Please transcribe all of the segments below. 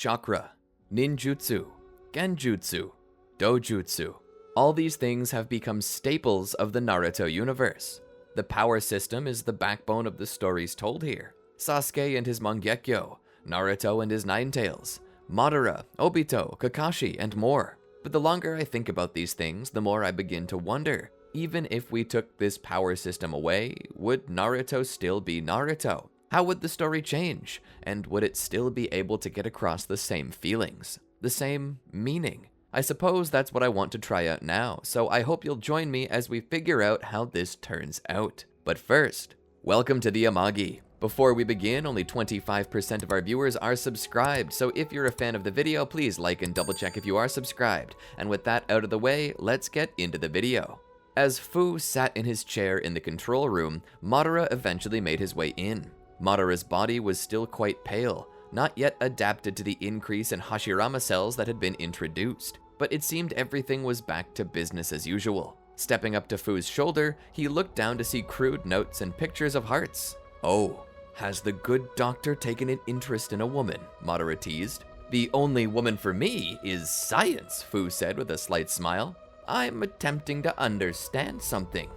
Chakra, Ninjutsu, Genjutsu, Dojutsu. All these things have become staples of the Naruto universe. The power system is the backbone of the stories told here. Sasuke and his Mangekyo, Naruto and his Ninetales, Madara, Obito, Kakashi, and more. But the longer I think about these things, the more I begin to wonder, even if we took this power system away, would Naruto still be Naruto? How would the story change? And would it still be able to get across the same feelings, the same meaning? I suppose that's what I want to try out now, so I hope you'll join me as we figure out how this turns out. But first, welcome to the Amagi. Before we begin, only 25% of our viewers are subscribed, so if you're a fan of the video, please like and double check if you are subscribed. And with that out of the way, let's get into the video. As Fu sat in his chair in the control room, Madara eventually made his way in. Madara's body was still quite pale, not yet adapted to the increase in Hashirama cells that had been introduced, but it seemed everything was back to business as usual. Stepping up to Fu's shoulder, he looked down to see crude notes and pictures of hearts. "Oh, has the good doctor taken an interest in a woman?" Madara teased. "The only woman for me is science," Fu said with a slight smile. "I'm attempting to understand something."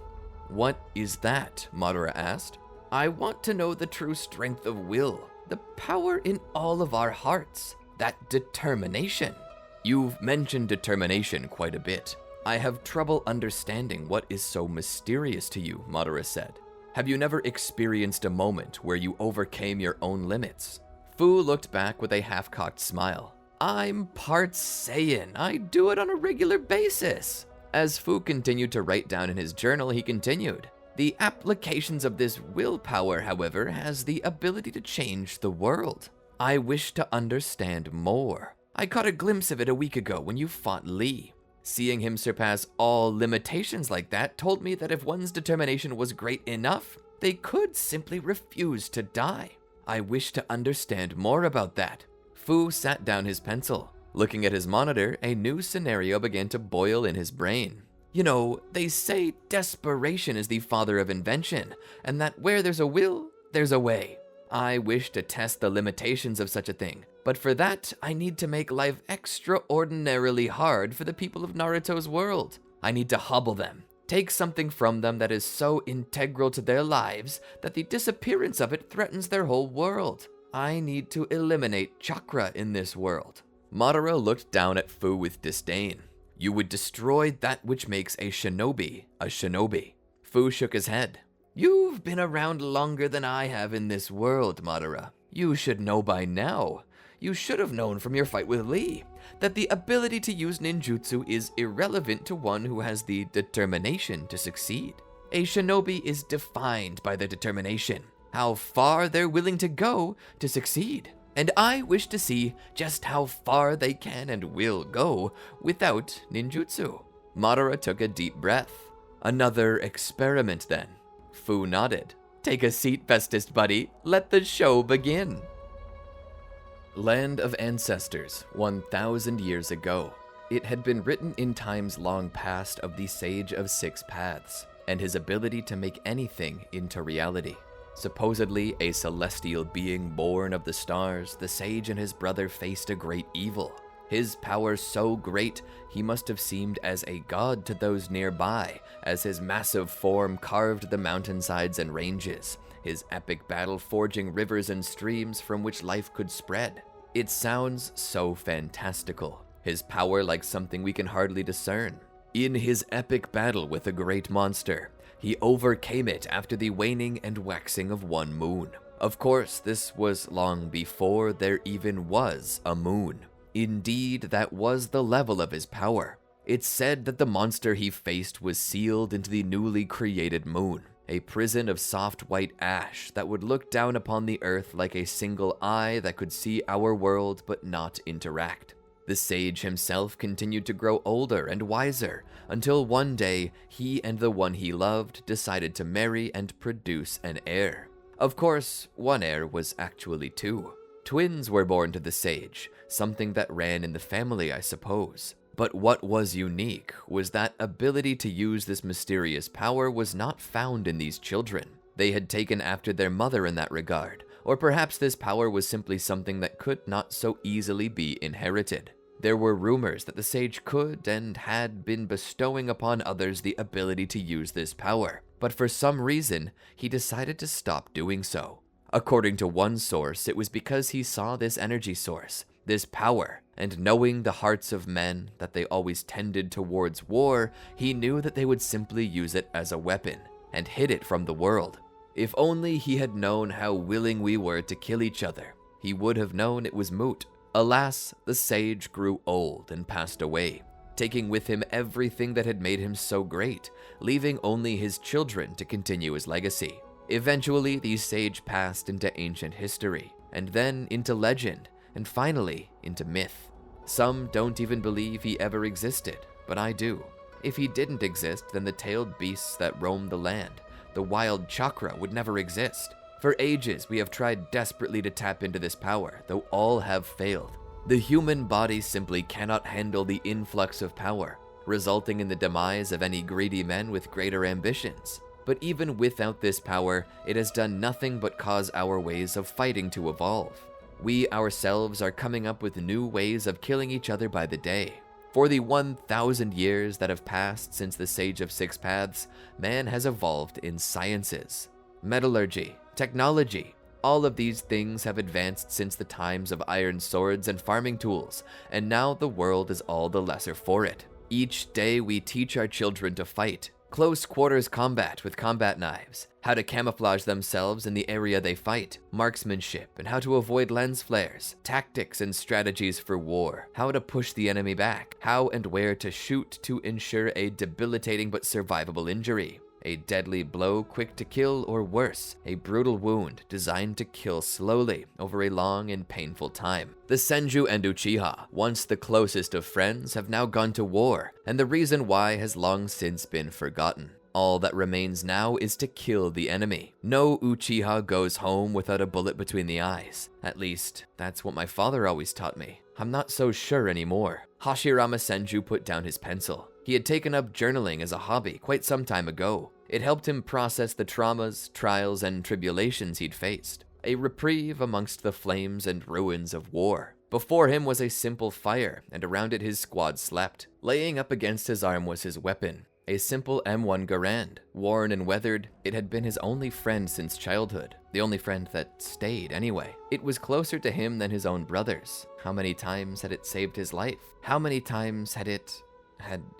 "What is that?" Madara asked. "I want to know the true strength of will, the power in all of our hearts, that determination." "You've mentioned determination quite a bit. I have trouble understanding what is so mysterious to you," Madara said. "Have you never experienced a moment where you overcame your own limits?" Fu looked back with a half-cocked smile. "I'm part Saiyan. I do it on a regular basis." As Fu continued to write down in his journal, he continued. "The applications of this willpower, however, has the ability to change the world. I wish to understand more. I caught a glimpse of it a week ago when you fought Lee. Seeing him surpass all limitations like that told me that if one's determination was great enough, they could simply refuse to die. I wish to understand more about that." Fu sat down his pencil. Looking at his monitor, a new scenario began to boil in his brain. "You know, they say desperation is the father of invention, and that where there's a will, there's a way. I wish to test the limitations of such a thing, but for that, I need to make life extraordinarily hard for the people of Naruto's world. I need to hobble them, take something from them that is so integral to their lives that the disappearance of it threatens their whole world. I need to eliminate Chakra in this world." Madara looked down at Fu with disdain. "You would destroy that which makes a shinobi a shinobi." Fu shook his head. "You've been around longer than I have in this world, Madara. You should know by now. You should have known from your fight with Lee that the ability to use ninjutsu is irrelevant to one who has the determination to succeed. A shinobi is defined by their determination, how far they're willing to go to succeed. And I wish to see just how far they can and will go without ninjutsu." Madara took a deep breath. "Another experiment then." Fu nodded. "Take a seat, bestest buddy. Let the show begin." Land of Ancestors, 1,000 years ago. It had been written in times long past of the Sage of Six Paths, and his ability to make anything into reality. Supposedly a celestial being born of the stars, the sage and his brother faced a great evil. His power so great, he must have seemed as a god to those nearby, as his massive form carved the mountainsides and ranges, his epic battle forging rivers and streams from which life could spread. It sounds so fantastical, his power like something we can hardly discern. In his epic battle with a great monster, he overcame it after the waning and waxing of one moon. Of course, this was long before there even was a moon. Indeed, that was the level of his power. It's said that the monster he faced was sealed into the newly created moon, a prison of soft white ash that would look down upon the earth like a single eye that could see our world but not interact. The sage himself continued to grow older and wiser, until one day, he and the one he loved decided to marry and produce an heir. Of course, one heir was actually two. Twins were born to the sage, something that ran in the family, I suppose. But what was unique was that ability to use this mysterious power was not found in these children. They had taken after their mother in that regard, Or perhaps this power was simply something that could not so easily be inherited. There were rumors that the sage could and had been bestowing upon others the ability to use this power, but for some reason, he decided to stop doing so. According to one source, it was because he saw this energy source, this power, and knowing the hearts of men, that they always tended towards war, he knew that they would simply use it as a weapon, and hid it from the world. If only he had known how willing we were to kill each other, he would have known it was moot. Alas, the sage grew old and passed away, taking with him everything that had made him so great, leaving only his children to continue his legacy. Eventually, the sage passed into ancient history, and then into legend, and finally into myth. Some don't even believe he ever existed, but I do. If he didn't exist, then the tailed beasts that roam the land, the wild Chakra, would never exist. For ages, we have tried desperately to tap into this power, though all have failed. The human body simply cannot handle the influx of power, resulting in the demise of any greedy men with greater ambitions. But even without this power, it has done nothing but cause our ways of fighting to evolve. We ourselves are coming up with new ways of killing each other by the day. For the 1,000 years that have passed since the Sage of Six Paths, man has evolved in sciences, metallurgy, technology. All of these things have advanced since the times of iron swords and farming tools, and now the world is all the lesser for it. Each day we teach our children to fight, close quarters combat with combat knives, how to camouflage themselves in the area they fight, marksmanship and how to avoid lens flares, tactics and strategies for war, how to push the enemy back, how and where to shoot to ensure a debilitating but survivable injury, a deadly blow quick to kill, or worse, a brutal wound designed to kill slowly over a long and painful time. The Senju and Uchiha, once the closest of friends, have now gone to war, and the reason why has long since been forgotten. All that remains now is to kill the enemy. No Uchiha goes home without a bullet between the eyes. At least, that's what my father always taught me. I'm not so sure anymore. Hashirama Senju put down his pencil. He had taken up journaling as a hobby quite some time ago. It helped him process the traumas, trials, and tribulations he'd faced. A reprieve amongst the flames and ruins of war. Before him was a simple fire, and around it his squad slept. Laying up against his arm was his weapon, a simple M1 Garand. Worn and weathered, it had been his only friend since childhood. The only friend that stayed anyway. It was closer to him than his own brothers. How many times had it saved his life? How many times had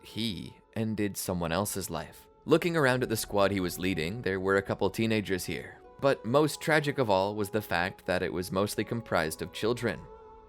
he ended someone else's life? Looking around at the squad he was leading, there were a couple teenagers here. But most tragic of all was the fact that it was mostly comprised of children.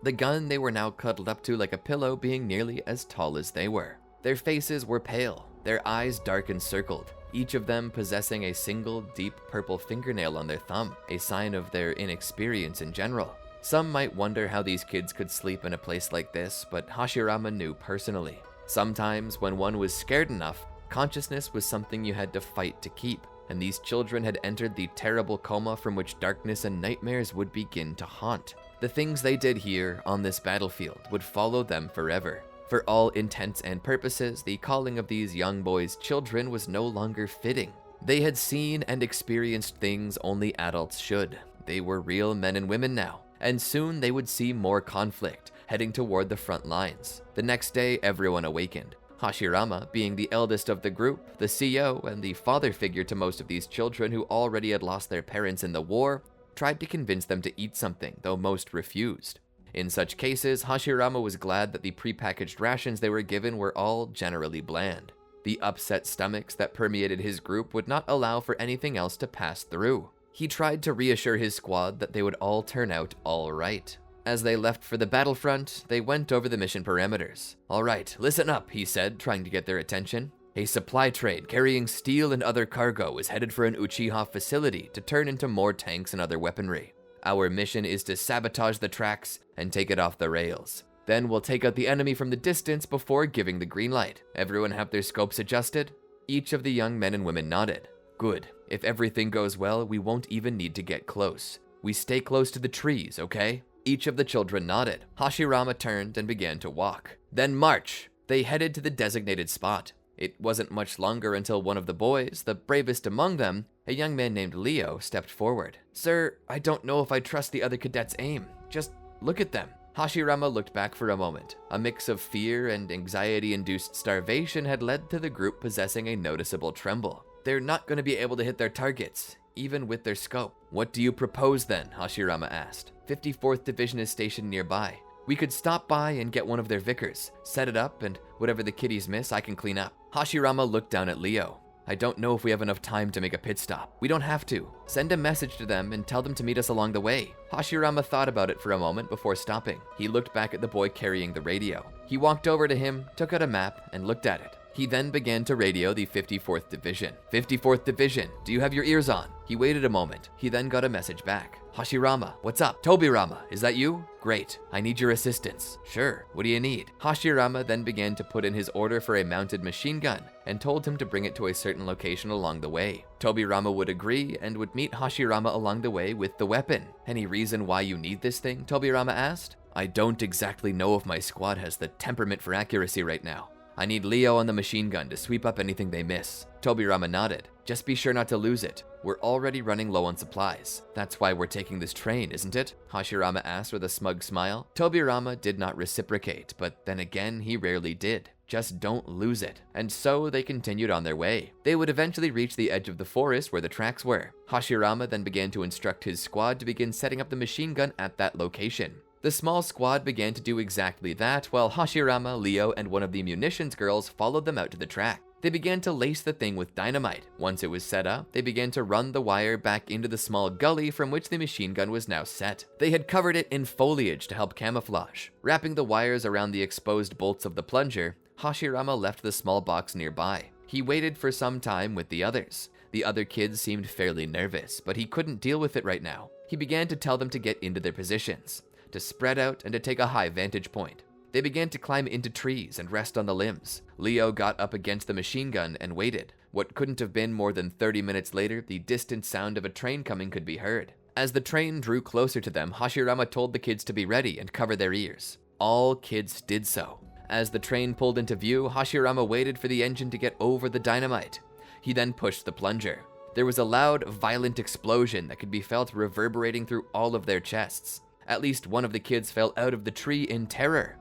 The gun they were now cuddled up to like a pillow being nearly as tall as they were. Their faces were pale, their eyes dark and circled, each of them possessing a single deep purple fingernail on their thumb, a sign of their inexperience in general. Some might wonder how these kids could sleep in a place like this, but Hashirama knew personally. Sometimes when one was scared enough, consciousness was something you had to fight to keep, and these children had entered the terrible coma from which darkness and nightmares would begin to haunt. The things they did here on this battlefield would follow them forever. For all intents and purposes, the calling of these young boys children was no longer fitting. They had seen and experienced things only adults should. They were real men and women now, and soon they would see more conflict, heading toward the front lines. The next day, everyone awakened. Hashirama, being the eldest of the group, the CEO, and the father figure to most of these children who already had lost their parents in the war, tried to convince them to eat something, though most refused. In such cases, Hashirama was glad that the prepackaged rations they were given were all generally bland. The upset stomachs that permeated his group would not allow for anything else to pass through. He tried to reassure his squad that they would all turn out all right. As they left for the battlefront, they went over the mission parameters. "All right, listen up," he said, trying to get their attention. "A supply train carrying steel and other cargo is headed for an Uchiha facility to turn into more tanks and other weaponry. Our mission is to sabotage the tracks and take it off the rails. Then we'll take out the enemy from the distance before giving the green light. Everyone have their scopes adjusted?" Each of the young men and women nodded. "Good. If everything goes well, we won't even need to get close. We stay close to the trees, okay?" Each of the children nodded. Hashirama turned and began to walk. "Then march!" They headed to the designated spot. It wasn't much longer until one of the boys, the bravest among them, a young man named Leo, stepped forward. "Sir, I don't know if I trust the other cadets' aim. Just look at them." Hashirama looked back for a moment. A mix of fear and anxiety-induced starvation had led to the group possessing a noticeable tremble. "They're not going to be able to hit their targets, even with their scope." "What do you propose then?" Hashirama asked. 54th Division is stationed nearby. We could stop by and get one of their Vickers, set it up, and whatever the kiddies miss, I can clean up." Hashirama looked down at Leo. "I don't know if we have enough time to make a pit stop. We don't have to. Send a message to them and tell them to meet us along the way." Hashirama thought about it for a moment before stopping. He looked back at the boy carrying the radio. He walked over to him, took out a map, and looked at it. He then began to radio the 54th Division. "54th Division, do you have your ears on?" He waited a moment. He then got a message back. "Hashirama, what's up?" "Tobirama, is that you?" "Great, I need your assistance." "Sure, what do you need?" Hashirama then began to put in his order for a mounted machine gun and told him to bring it to a certain location along the way. Tobirama would agree and would meet Hashirama along the way with the weapon. "Any reason why you need this thing?" Tobirama asked. "I don't exactly know if my squad has the temperament for accuracy right now. I need Leo on the machine gun to sweep up anything they miss." Tobirama nodded. "Just be sure not to lose it. We're already running low on supplies. That's why we're taking this train, isn't it?" Hashirama asked with a smug smile. Tobirama did not reciprocate, but then again, he rarely did. Just don't lose it. And so they continued on their way. They would eventually reach the edge of the forest where the tracks were. Hashirama then began to instruct his squad to begin setting up the machine gun at that location. The small squad began to do exactly that, while Hashirama, Leo, and one of the munitions girls followed them out to the track. They began to lace the thing with dynamite. Once it was set up, they began to run the wire back into the small gully from which the machine gun was now set. They had covered it in foliage to help camouflage. Wrapping the wires around the exposed bolts of the plunger, Hashirama left the small box nearby. He waited for some time with the others. The other kids seemed fairly nervous, but he couldn't deal with it right now. He began to tell them to get into their positions, to spread out and to take a high vantage point. They began to climb into trees and rest on the limbs. Leo got up against the machine gun and waited. What couldn't have been more than 30 minutes later, the distant sound of a train coming could be heard. As the train drew closer to them, Hashirama told the kids to be ready and cover their ears. All kids did so. As the train pulled into view, Hashirama waited for the engine to get over the dynamite. He then pushed the plunger. There was a loud, violent explosion that could be felt reverberating through all of their chests. At least one of the kids fell out of the tree in terror.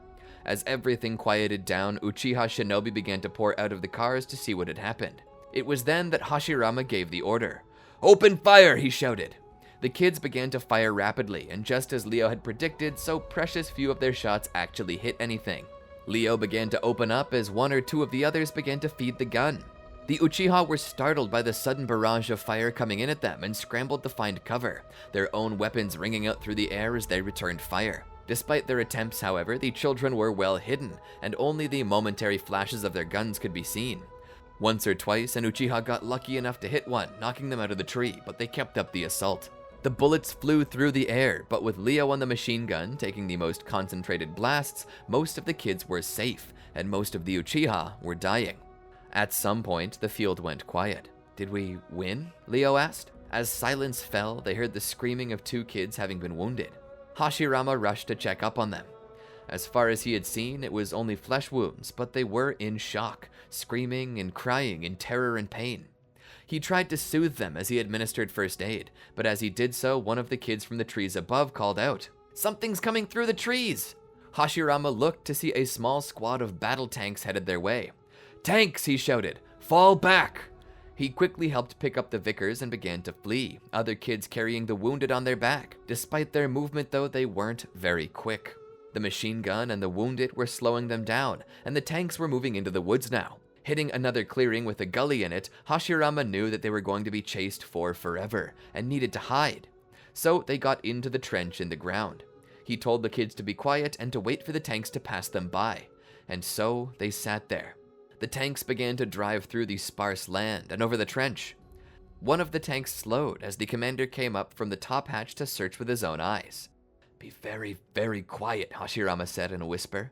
As everything quieted down, Uchiha Shinobi began to pour out of the cars to see what had happened. It was then that Hashirama gave the order. "Open fire!" he shouted. The kids began to fire rapidly, and just as Leo had predicted, so precious few of their shots actually hit anything. Leo began to open up as one or two of the others began to feed the gun. The Uchiha were startled by the sudden barrage of fire coming in at them and scrambled to find cover, their own weapons ringing out through the air as they returned fire. Despite their attempts, however, the children were well hidden, and only the momentary flashes of their guns could be seen. Once or twice, an Uchiha got lucky enough to hit one, knocking them out of the tree, but they kept up the assault. The bullets flew through the air, but with Leo on the machine gun taking the most concentrated blasts, most of the kids were safe, and most of the Uchiha were dying. At some point, the field went quiet. "Did we win?" Leo asked. As silence fell, they heard the screaming of two kids having been wounded. Hashirama rushed to check up on them. As far as he had seen, it was only flesh wounds, but they were in shock, screaming and crying in terror and pain. He tried to soothe them as he administered first aid, but as he did so, one of the kids from the trees above called out, "Something's coming through the trees!" Hashirama looked to see a small squad of battle tanks headed their way. "Tanks!" he shouted. "Fall back!" He quickly helped pick up the Vickers and began to flee, other kids carrying the wounded on their back. Despite their movement, though, they weren't very quick. The machine gun and the wounded were slowing them down, and the tanks were moving into the woods now. Hitting another clearing with a gully in it, Hashirama knew that they were going to be chased for forever, and needed to hide. So they got into the trench in the ground. He told the kids to be quiet and to wait for the tanks to pass them by. And so they sat there. The tanks began to drive through the sparse land and over the trench. One of the tanks slowed as the commander came up from the top hatch to search with his own eyes. "Be very, very quiet," Hashirama said in a whisper.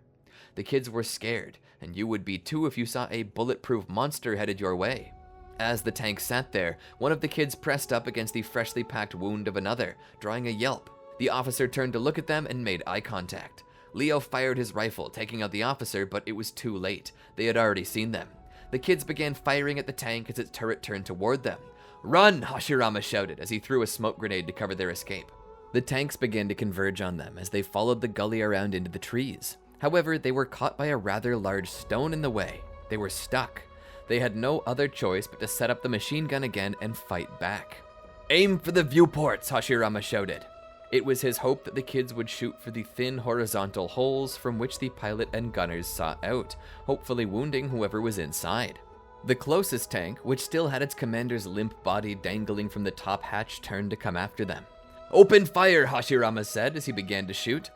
The kids were scared, and you would be too if you saw a bulletproof monster headed your way. As the tank sat there, one of the kids pressed up against the freshly packed wound of another, drawing a yelp. The officer turned to look at them and made eye contact. Leo fired his rifle, taking out the officer, but it was too late. They had already seen them. The kids began firing at the tank as its turret turned toward them. "Run!" Hashirama shouted as he threw a smoke grenade to cover their escape. The tanks began to converge on them as they followed the gully around into the trees. However, they were caught by a rather large stone in the way. They were stuck. They had no other choice but to set up the machine gun again and fight back. "Aim for the viewports!" Hashirama shouted. It was his hope that the kids would shoot for the thin horizontal holes from which the pilot and gunners saw out, hopefully wounding whoever was inside. The closest tank, which still had its commander's limp body dangling from the top hatch, turned to come after them. "Open fire!" Hashirama said as he began to shoot.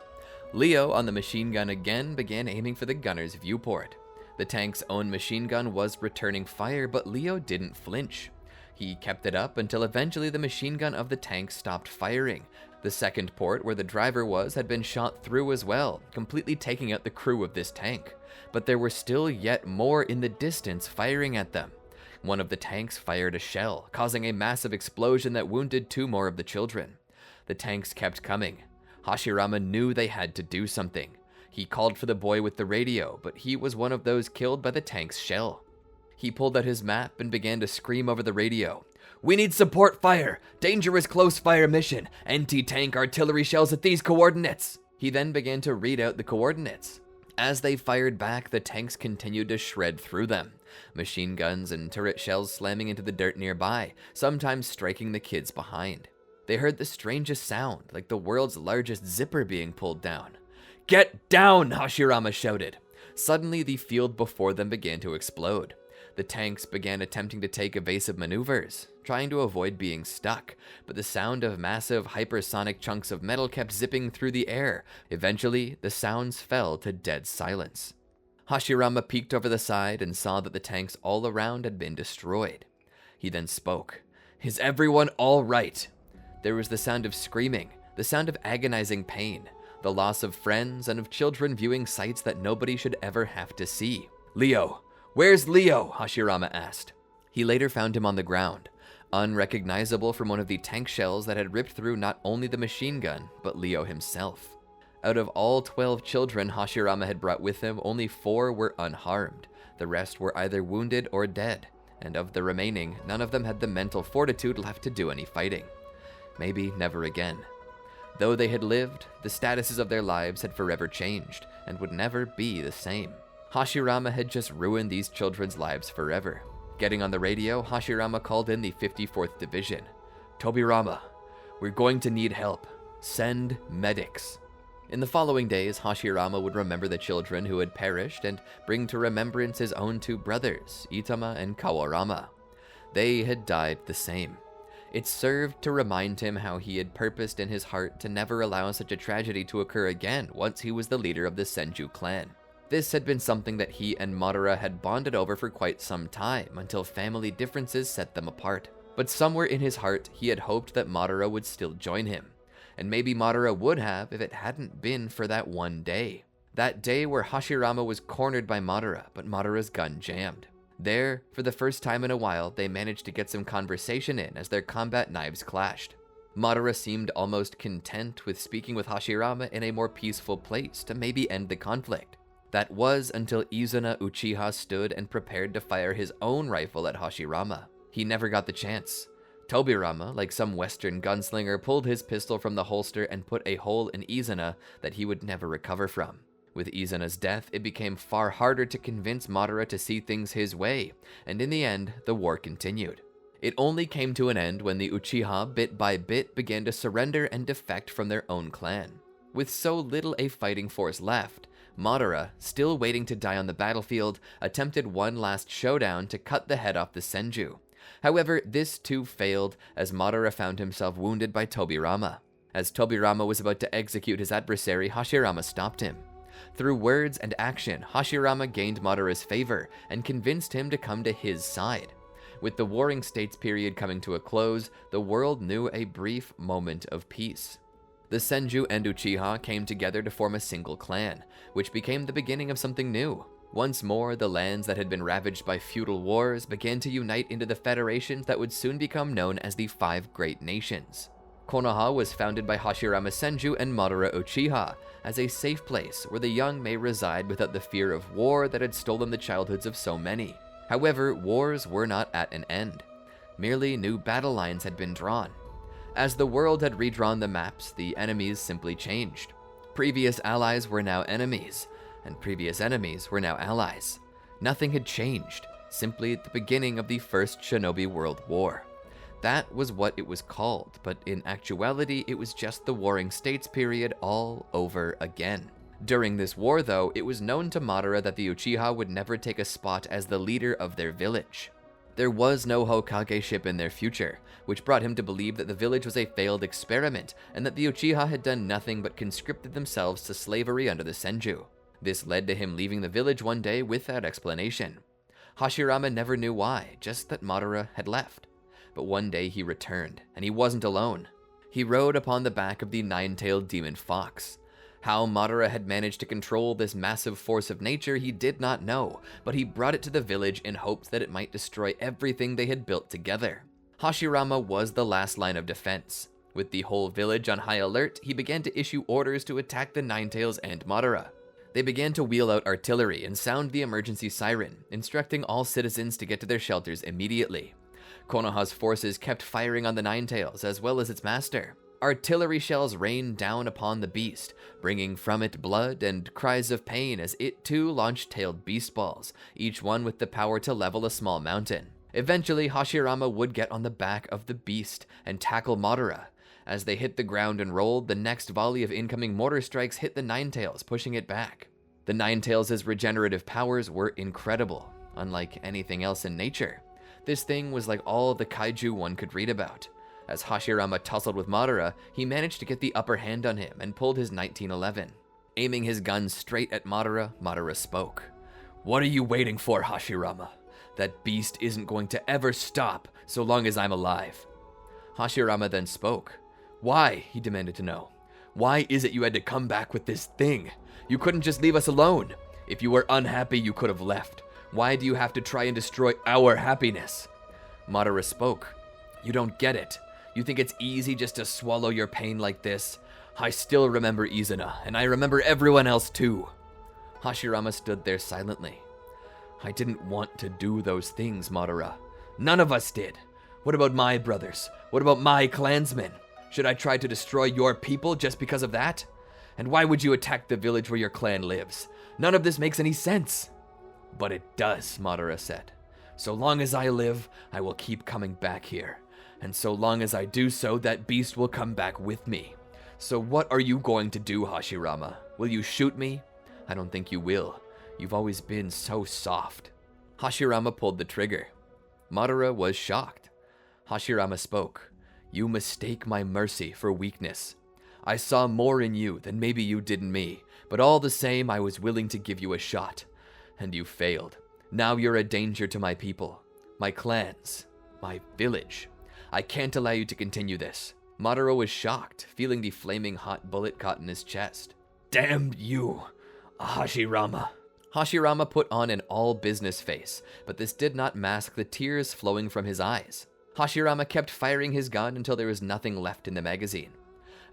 Leo, on the machine gun again, began aiming for the gunner's viewport. The tank's own machine gun was returning fire, but Leo didn't flinch. He kept it up until eventually the machine gun of the tank stopped firing. The second port, where the driver was, had been shot through as well, completely taking out the crew of this tank. But there were still yet more in the distance firing at them. One of the tanks fired a shell, causing a massive explosion that wounded 2 more of the children. The tanks kept coming. Hashirama knew they had to do something. He called for the boy with the radio, but he was one of those killed by the tank's shell. He pulled out his map and began to scream over the radio. "We need support fire! Dangerous close fire mission! Anti-tank artillery shells at these coordinates!" He then began to read out the coordinates. As they fired back, the tanks continued to shred through them. Machine guns and turret shells slamming into the dirt nearby, sometimes striking the kids behind. They heard the strangest sound, like the world's largest zipper being pulled down. "Get down!" Hashirama shouted. Suddenly, the field before them began to explode. The tanks began attempting to take evasive maneuvers, trying to avoid being stuck, but the sound of massive hypersonic chunks of metal kept zipping through the air. Eventually, the sounds fell to dead silence. Hashirama peeked over the side and saw that the tanks all around had been destroyed. He then spoke. "Is everyone all right?" There was the sound of screaming, the sound of agonizing pain, the loss of friends, and of children viewing sights that nobody should ever have to see. "Leo! Where's Leo?" Hashirama asked. He later found him on the ground, unrecognizable from one of the tank shells that had ripped through not only the machine gun, but Leo himself. Out of all 12 children Hashirama had brought with him, only 4 were unharmed. The rest were either wounded or dead, and of the remaining, none of them had the mental fortitude left to do any fighting. Maybe never again. Though they had lived, the statuses of their lives had forever changed, and would never be the same. Hashirama had just ruined these children's lives forever. Getting on the radio, Hashirama called in the 54th Division. "Tobirama, we're going to need help. Send medics." In the following days, Hashirama would remember the children who had perished and bring to remembrance his own 2 brothers, Itama and Kawarama. They had died the same. It served to remind him how he had purposed in his heart to never allow such a tragedy to occur again once he was the leader of the Senju clan. This had been something that he and Madara had bonded over for quite some time, until family differences set them apart. But somewhere in his heart, he had hoped that Madara would still join him. And maybe Madara would have if it hadn't been for that one day. That day where Hashirama was cornered by Madara, but Madara's gun jammed. There, for the first time in a while, they managed to get some conversation in as their combat knives clashed. Madara seemed almost content with speaking with Hashirama in a more peaceful place to maybe end the conflict. That was until Izuna Uchiha stood and prepared to fire his own rifle at Hashirama. He never got the chance. Tobirama, like some Western gunslinger, pulled his pistol from the holster and put a hole in Izuna that he would never recover from. With Izuna's death, it became far harder to convince Madara to see things his way, and in the end, the war continued. It only came to an end when the Uchiha, bit by bit, began to surrender and defect from their own clan. With so little a fighting force left, Madara, still waiting to die on the battlefield, attempted one last showdown to cut the head off the Senju. However, this too failed, as Madara found himself wounded by Tobirama. As Tobirama was about to execute his adversary, Hashirama stopped him. Through words and action, Hashirama gained Madara's favor and convinced him to come to his side. With the Warring States period coming to a close, the world knew a brief moment of peace. The Senju and Uchiha came together to form a single clan, which became the beginning of something new. Once more, the lands that had been ravaged by feudal wars began to unite into the federations that would soon become known as the 5 Great Nations. Konoha was founded by Hashirama Senju and Madara Uchiha as a safe place where the young may reside without the fear of war that had stolen the childhoods of so many. However, wars were not at an end. Merely new battle lines had been drawn. As the world had redrawn the maps, the enemies simply changed. Previous allies were now enemies, and previous enemies were now allies. Nothing had changed, simply the beginning of the First Shinobi World War. That was what it was called, but in actuality, it was just the Warring States period all over again. During this war, though, it was known to Madara that the Uchiha would never take a spot as the leader of their village. There was no Hokage-ship in their future, which brought him to believe that the village was a failed experiment, and that the Uchiha had done nothing but conscripted themselves to slavery under the Senju. This led to him leaving the village one day without explanation. Hashirama never knew why, just that Madara had left. But one day he returned, and he wasn't alone. He rode upon the back of the nine-tailed demon fox. How Madara had managed to control this massive force of nature he did not know, but he brought it to the village in hopes that it might destroy everything they had built together. Hashirama was the last line of defense. With the whole village on high alert, he began to issue orders to attack the Nine-Tails and Madara. They began to wheel out artillery and sound the emergency siren, instructing all citizens to get to their shelters immediately. Konoha's forces kept firing on the Nine-Tails as well as its master. Artillery shells rained down upon the beast, bringing from it blood and cries of pain as it too launched tailed beast balls, each one with the power to level a small mountain. Eventually, Hashirama would get on the back of the beast and tackle Madara. As they hit the ground and rolled, the next volley of incoming mortar strikes hit the Nine-Tails, pushing it back. The Nine-Tails' regenerative powers were incredible, unlike anything else in nature. This thing was like all the kaiju one could read about. As Hashirama tussled with Madara, he managed to get the upper hand on him and pulled his 1911. Aiming his gun straight at Madara, Madara spoke. "What are you waiting for, Hashirama? That beast isn't going to ever stop so long as I'm alive." Hashirama then spoke. "Why?" he demanded to know. "Why is it you had to come back with this thing? You couldn't just leave us alone. If you were unhappy, you could have left. Why do you have to try and destroy our happiness?" Madara spoke. "You don't get it. You think it's easy just to swallow your pain like this? I still remember Izuna, and I remember everyone else too." Hashirama stood there silently. "I didn't want to do those things, Madara. None of us did. What about my brothers? What about my clansmen? Should I try to destroy your people just because of that? And why would you attack the village where your clan lives? None of this makes any sense." "But it does," Madara said. "So long as I live, I will keep coming back here. And so long as I do so, that beast will come back with me. So what are you going to do, Hashirama? Will you shoot me? I don't think you will. You've always been so soft." Hashirama pulled the trigger. Madara was shocked. Hashirama spoke. "You mistake my mercy for weakness. I saw more in you than maybe you did in me, but all the same I was willing to give you a shot. And you failed. Now you're a danger to my people, my clans, my village. I can't allow you to continue this." Madara was shocked, feeling the flaming hot bullet caught in his chest. "Damn you, Hashirama." Hashirama put on an all-business face, but this did not mask the tears flowing from his eyes. Hashirama kept firing his gun until there was nothing left in the magazine.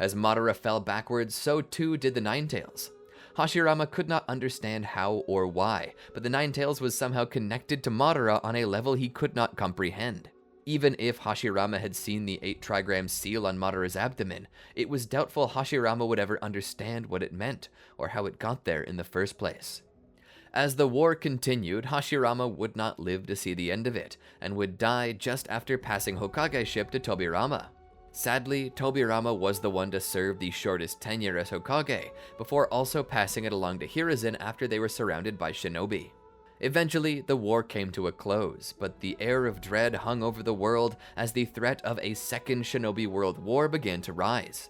As Madara fell backwards, so too did the Nine-Tails. Hashirama could not understand how or why, but the Nine-Tails was somehow connected to Madara on a level he could not comprehend. Even if Hashirama had seen the 8 trigram seal on Madara's abdomen, it was doubtful Hashirama would ever understand what it meant, or how it got there in the first place. As the war continued, Hashirama would not live to see the end of it, and would die just after passing Hokage-ship to Tobirama. Sadly, Tobirama was the one to serve the shortest tenure as Hokage, before also passing it along to Hiruzen after they were surrounded by shinobi. Eventually, the war came to a close, but the air of dread hung over the world as the threat of a second shinobi world war began to rise.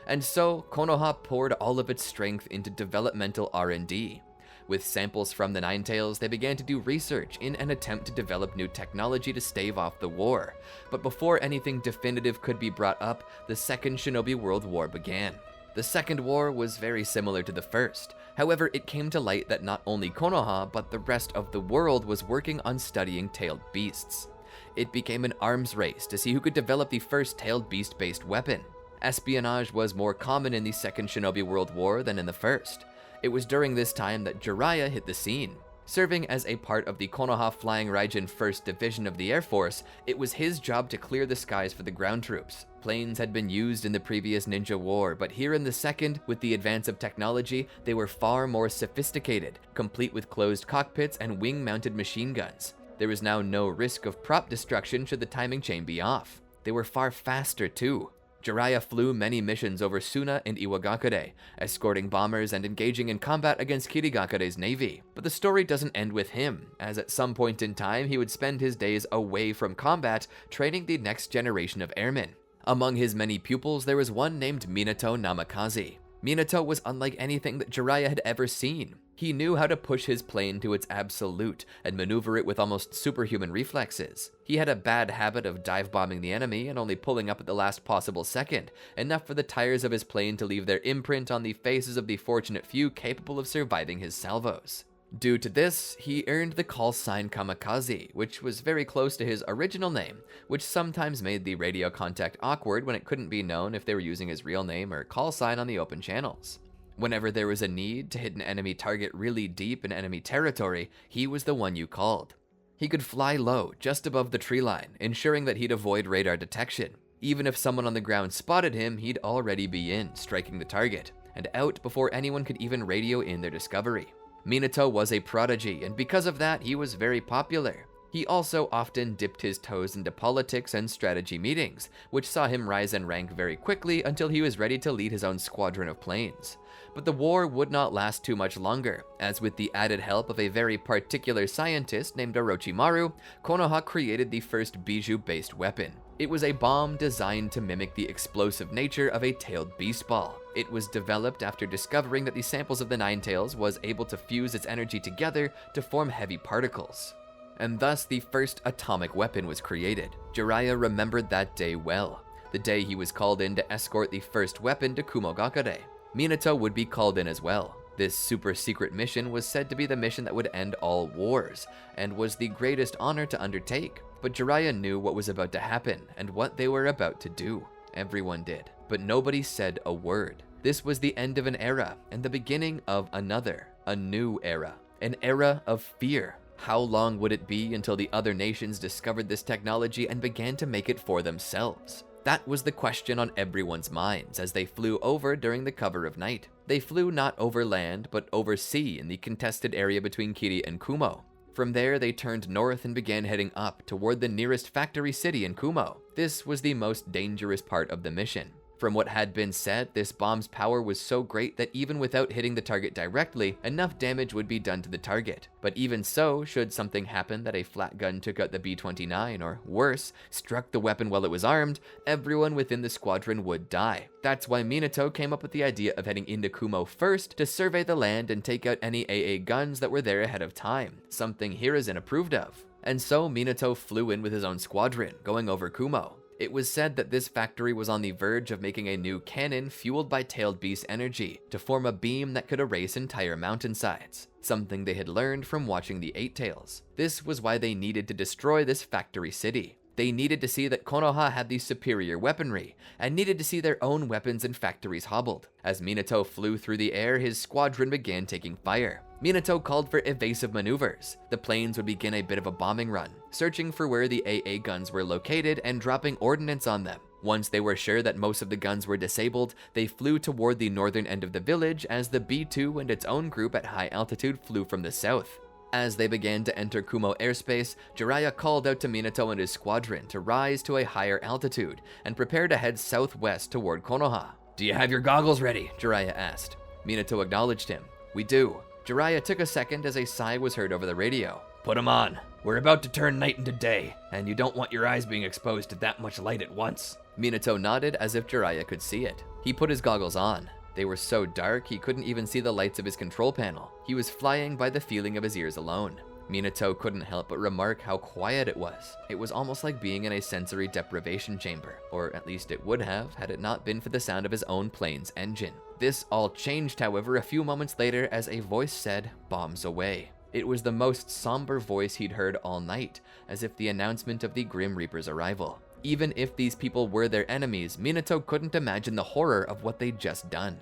And so, Konoha poured all of its strength into developmental R&D. With samples from the Nine-Tails, they began to do research in an attempt to develop new technology to stave off the war. But before anything definitive could be brought up, the Second Shinobi World War began. The Second War was very similar to the first. However, it came to light that not only Konoha, but the rest of the world was working on studying tailed beasts. It became an arms race to see who could develop the first tailed beast-based weapon. Espionage was more common in the Second Shinobi World War than in the first. It was during this time that Jiraiya hit the scene. Serving as a part of the Konoha Flying Raijin 1st Division of the Air Force, it was his job to clear the skies for the ground troops. Planes had been used in the previous ninja war, but here in the second, with the advance of technology, they were far more sophisticated, complete with closed cockpits and wing-mounted machine guns. There was now no risk of prop destruction should the timing chain be off. They were far faster too. Jiraiya flew many missions over Suna and Iwagakure, escorting bombers and engaging in combat against Kirigakure's navy. But the story doesn't end with him, as at some point in time he would spend his days away from combat, training the next generation of airmen. Among his many pupils, there was one named Minato Namikaze. Minato was unlike anything that Jiraiya had ever seen. He knew how to push his plane to its absolute and maneuver it with almost superhuman reflexes. He had a bad habit of dive-bombing the enemy and only pulling up at the last possible second, enough for the tires of his plane to leave their imprint on the faces of the fortunate few capable of surviving his salvos. Due to this, he earned the call sign Kamikaze, which was very close to his original name, which sometimes made the radio contact awkward when it couldn't be known if they were using his real name or call sign on the open channels. Whenever there was a need to hit an enemy target really deep in enemy territory, he was the one you called. He could fly low, just above the tree line, ensuring that he'd avoid radar detection. Even if someone on the ground spotted him, he'd already be in, striking the target, and out before anyone could even radio in their discovery. Minato was a prodigy, and because of that, he was very popular. He also often dipped his toes into politics and strategy meetings, which saw him rise in rank very quickly until he was ready to lead his own squadron of planes. But the war would not last too much longer, as with the added help of a very particular scientist named Orochimaru, Konoha created the first Bijou-based weapon. It was a bomb designed to mimic the explosive nature of a tailed beast ball. It was developed after discovering that the samples of the Nine Tails was able to fuse its energy together to form heavy particles. And thus the first atomic weapon was created. Jiraiya remembered that day well, the day he was called in to escort the first weapon to Kumogakure. Minato would be called in as well. This super secret mission was said to be the mission that would end all wars, and was the greatest honor to undertake. But Jiraiya knew what was about to happen, and what they were about to do. Everyone did, but nobody said a word. This was the end of an era, and the beginning of another, a new era. An era of fear. How long would it be until the other nations discovered this technology and began to make it for themselves? That was the question on everyone's minds as they flew over during the cover of night. They flew not over land, but over sea in the contested area between Kiri and Kumo. From there, they turned north and began heading up toward the nearest factory city in Kumo. This was the most dangerous part of the mission. From what had been said, this bomb's power was so great that even without hitting the target directly, enough damage would be done to the target. But even so, should something happen that a flat gun took out the B-29, or worse, struck the weapon while it was armed, everyone within the squadron would die. That's why Minato came up with the idea of heading into Kumo first to survey the land and take out any AA guns that were there ahead of time, something Hiruzen approved of. And so Minato flew in with his own squadron, going over Kumo. It was said that this factory was on the verge of making a new cannon fueled by tailed beast energy to form a beam that could erase entire mountainsides, something they had learned from watching the Eight Tails. This was why they needed to destroy this factory city. They needed to see that Konoha had the superior weaponry, and needed to see their own weapons and factories hobbled. As Minato flew through the air, his squadron began taking fire. Minato called for evasive maneuvers. The planes would begin a bit of a bombing run, searching for where the AA guns were located and dropping ordnance on them. Once they were sure that most of the guns were disabled, they flew toward the northern end of the village as the B-2 and its own group at high altitude flew from the south. As they began to enter Kumo airspace, Jiraiya called out to Minato and his squadron to rise to a higher altitude and prepare to head southwest toward Konoha. "Do you have your goggles ready?" Jiraiya asked. Minato acknowledged him. "We do." Jiraiya took a second as a sigh was heard over the radio. "Put 'em on. We're about to turn night into day, and you don't want your eyes being exposed to that much light at once." Minato nodded as if Jiraiya could see it. He put his goggles on. They were so dark he couldn't even see the lights of his control panel. He was flying by the feeling of his ears alone. Minato couldn't help but remark how quiet it was. It was almost like being in a sensory deprivation chamber, or at least it would have had it not been for the sound of his own plane's engine. This all changed, however, a few moments later as a voice said, "Bombs away." It was the most somber voice he'd heard all night, as if the announcement of the Grim Reaper's arrival. Even if these people were their enemies, Minato couldn't imagine the horror of what they'd just done.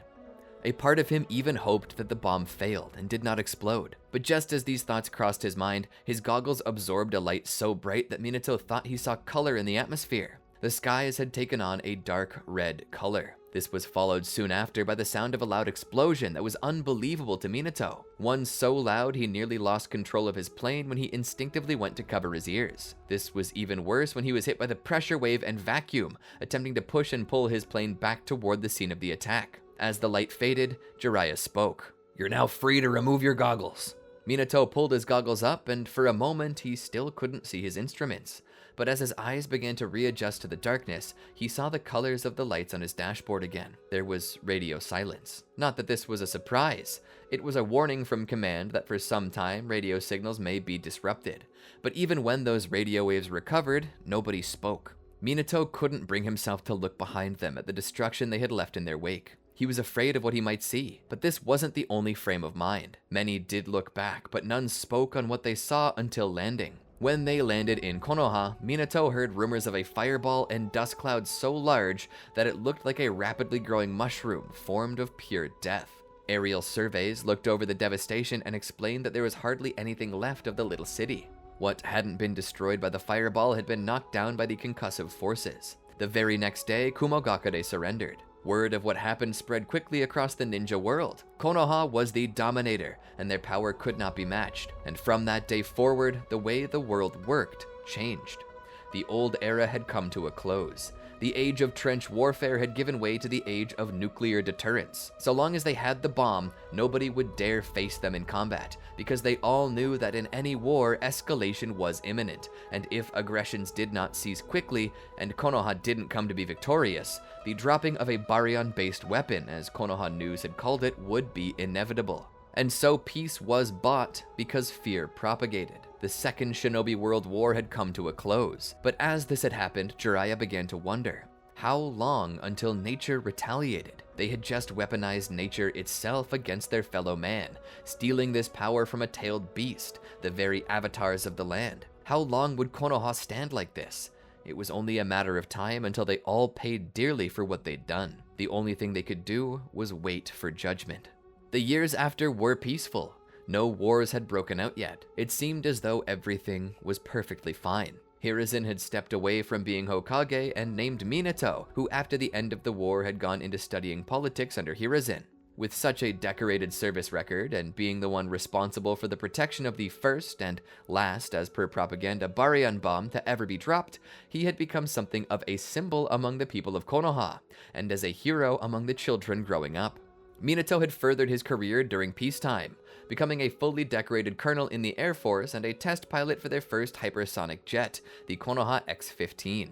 A part of him even hoped that the bomb failed and did not explode. But just as these thoughts crossed his mind, his goggles absorbed a light so bright that Minato thought he saw color in the atmosphere. The skies had taken on a dark red color. This was followed soon after by the sound of a loud explosion that was unbelievable to Minato. One so loud he nearly lost control of his plane when he instinctively went to cover his ears. This was even worse when he was hit by the pressure wave and vacuum, attempting to push and pull his plane back toward the scene of the attack. As the light faded, Jiraiya spoke. "You're now free to remove your goggles." Minato pulled his goggles up, and for a moment he still couldn't see his instruments. But as his eyes began to readjust to the darkness, he saw the colors of the lights on his dashboard again. There was radio silence. Not that this was a surprise. It was a warning from command that for some time radio signals may be disrupted. But even when those radio waves recovered, nobody spoke. Minato couldn't bring himself to look behind them at the destruction they had left in their wake. He was afraid of what he might see, but this wasn't the only frame of mind. Many did look back, but none spoke on what they saw until landing. When they landed in Konoha, Minato heard rumors of a fireball and dust cloud so large that it looked like a rapidly growing mushroom formed of pure death. Aerial surveys looked over the devastation and explained that there was hardly anything left of the little city. What hadn't been destroyed by the fireball had been knocked down by the concussive forces. The very next day, Kumogakure surrendered. Word of what happened spread quickly across the ninja world. Konoha was the dominator, and their power could not be matched. And from that day forward, the way the world worked changed. The old era had come to a close. The age of trench warfare had given way to the age of nuclear deterrence. So long as they had the bomb, nobody would dare face them in combat, because they all knew that in any war, escalation was imminent, and if aggressions did not cease quickly, and Konoha didn't come to be victorious, the dropping of a baryon-based weapon, as Konoha News had called it, would be inevitable. And so peace was bought because fear propagated. The Second Shinobi World War had come to a close, but as this had happened, Jiraiya began to wonder, how long until nature retaliated? They had just weaponized nature itself against their fellow man, stealing this power from a tailed beast, the very avatars of the land. How long would Konoha stand like this? It was only a matter of time until they all paid dearly for what they'd done. The only thing they could do was wait for judgment. The years after were peaceful. No wars had broken out yet. It seemed as though everything was perfectly fine. Hiruzen had stepped away from being Hokage and named Minato, who after the end of the war had gone into studying politics under Hiruzen. With such a decorated service record, and being the one responsible for the protection of the first and last, as per propaganda, baryon bomb to ever be dropped, he had become something of a symbol among the people of Konoha, and as a hero among the children growing up. Minato had furthered his career during peacetime, becoming a fully decorated colonel in the Air Force and a test pilot for their first hypersonic jet, the Konoha X-15.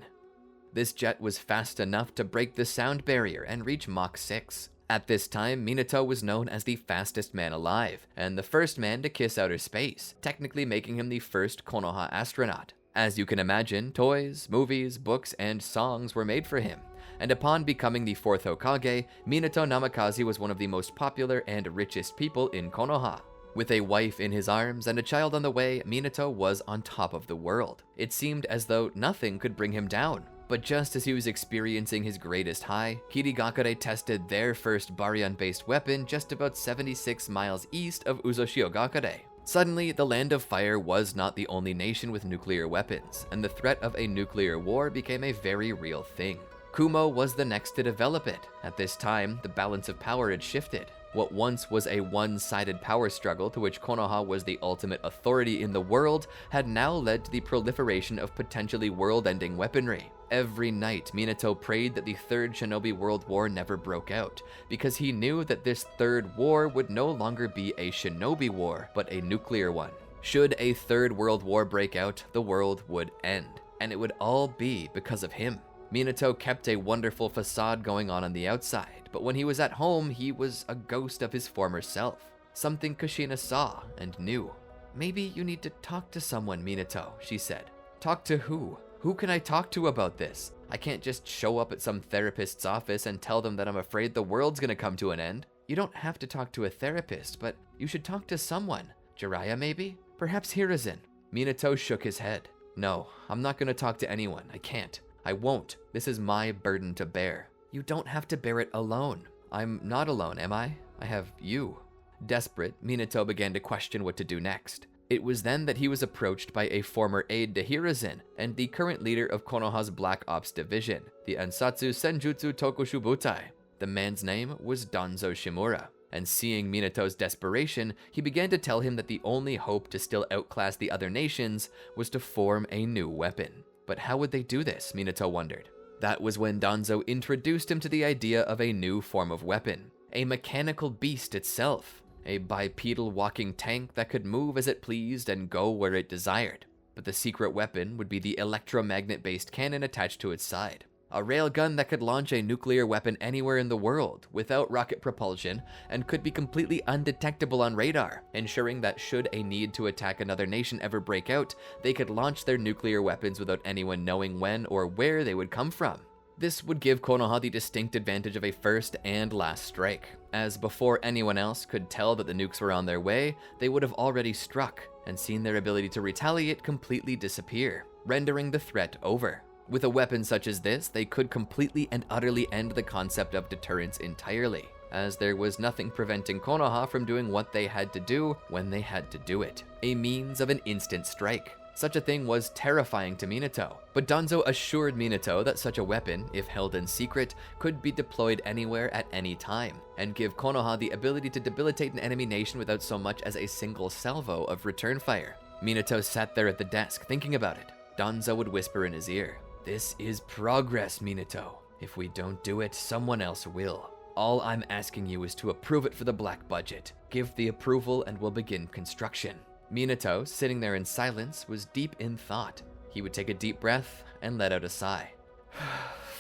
This jet was fast enough to break the sound barrier and reach Mach 6. At this time, Minato was known as the fastest man alive, and the first man to kiss outer space, technically making him the first Konoha astronaut. As you can imagine, toys, movies, books, and songs were made for him. And upon becoming the fourth Hokage, Minato Namikaze was one of the most popular and richest people in Konoha. With a wife in his arms and a child on the way, Minato was on top of the world. It seemed as though nothing could bring him down. But just as he was experiencing his greatest high, Kirigakure tested their first baryon-based weapon just about 76 miles east of Uzoshiogakure. Suddenly, the Land of Fire was not the only nation with nuclear weapons, and the threat of a nuclear war became a very real thing. Kumo was the next to develop it. At this time, the balance of power had shifted. What once was a one-sided power struggle to which Konoha was the ultimate authority in the world had now led to the proliferation of potentially world-ending weaponry. Every night, Minato prayed that the Third Shinobi World War never broke out, because he knew that this third war would no longer be a shinobi war, but a nuclear one. Should a third world war break out, the world would end, and it would all be because of him. Minato kept a wonderful facade going on the outside, but when he was at home, he was a ghost of his former self. Something Kushina saw and knew. "Maybe you need to talk to someone, Minato," she said. "Talk to who? Who can I talk to about this? I can't just show up at some therapist's office and tell them that I'm afraid the world's gonna come to an end." "You don't have to talk to a therapist, but you should talk to someone. Jiraiya, maybe? Perhaps Hiruzen." Minato shook his head. "No, I'm not gonna talk to anyone. I can't. I won't. This is my burden to bear." "You don't have to bear it alone. I'm not alone, am I? I have you. Desperate, Minato began to question what to do next. It was then that he was approached by a former aide to Hiruzen and the current leader of Konoha's Black Ops Division, the Ansatsu Senjutsu Tokushu Butai. The man's name was Danzo Shimura, and seeing Minato's desperation, he began to tell him that the only hope to still outclass the other nations was to form a new weapon. But how would they do this, Minato wondered. That was when Danzo introduced him to the idea of a new form of weapon, a mechanical beast itself. A bipedal walking tank that could move as it pleased and go where it desired. But the secret weapon would be the electromagnet-based cannon attached to its side. A railgun that could launch a nuclear weapon anywhere in the world without rocket propulsion and could be completely undetectable on radar, ensuring that should a need to attack another nation ever break out, they could launch their nuclear weapons without anyone knowing when or where they would come from. This would give Konoha the distinct advantage of a first and last strike, as before anyone else could tell that the nukes were on their way, they would have already struck and seen their ability to retaliate completely disappear, rendering the threat over. With a weapon such as this, they could completely and utterly end the concept of deterrence entirely, as there was nothing preventing Konoha from doing what they had to do when they had to do it, a means of an instant strike. Such a thing was terrifying to Minato, but Danzo assured Minato that such a weapon, if held in secret, could be deployed anywhere at any time, and give Konoha the ability to debilitate an enemy nation without so much as a single salvo of return fire. Minato sat there at the desk thinking about it. Danzo would whisper in his ear, "This is progress, Minato. If we don't do it, someone else will. All I'm asking you is to approve it for the black budget. Give the approval and we'll begin construction." Minato, sitting there in silence, was deep in thought. He would take a deep breath and let out a sigh.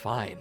Fine.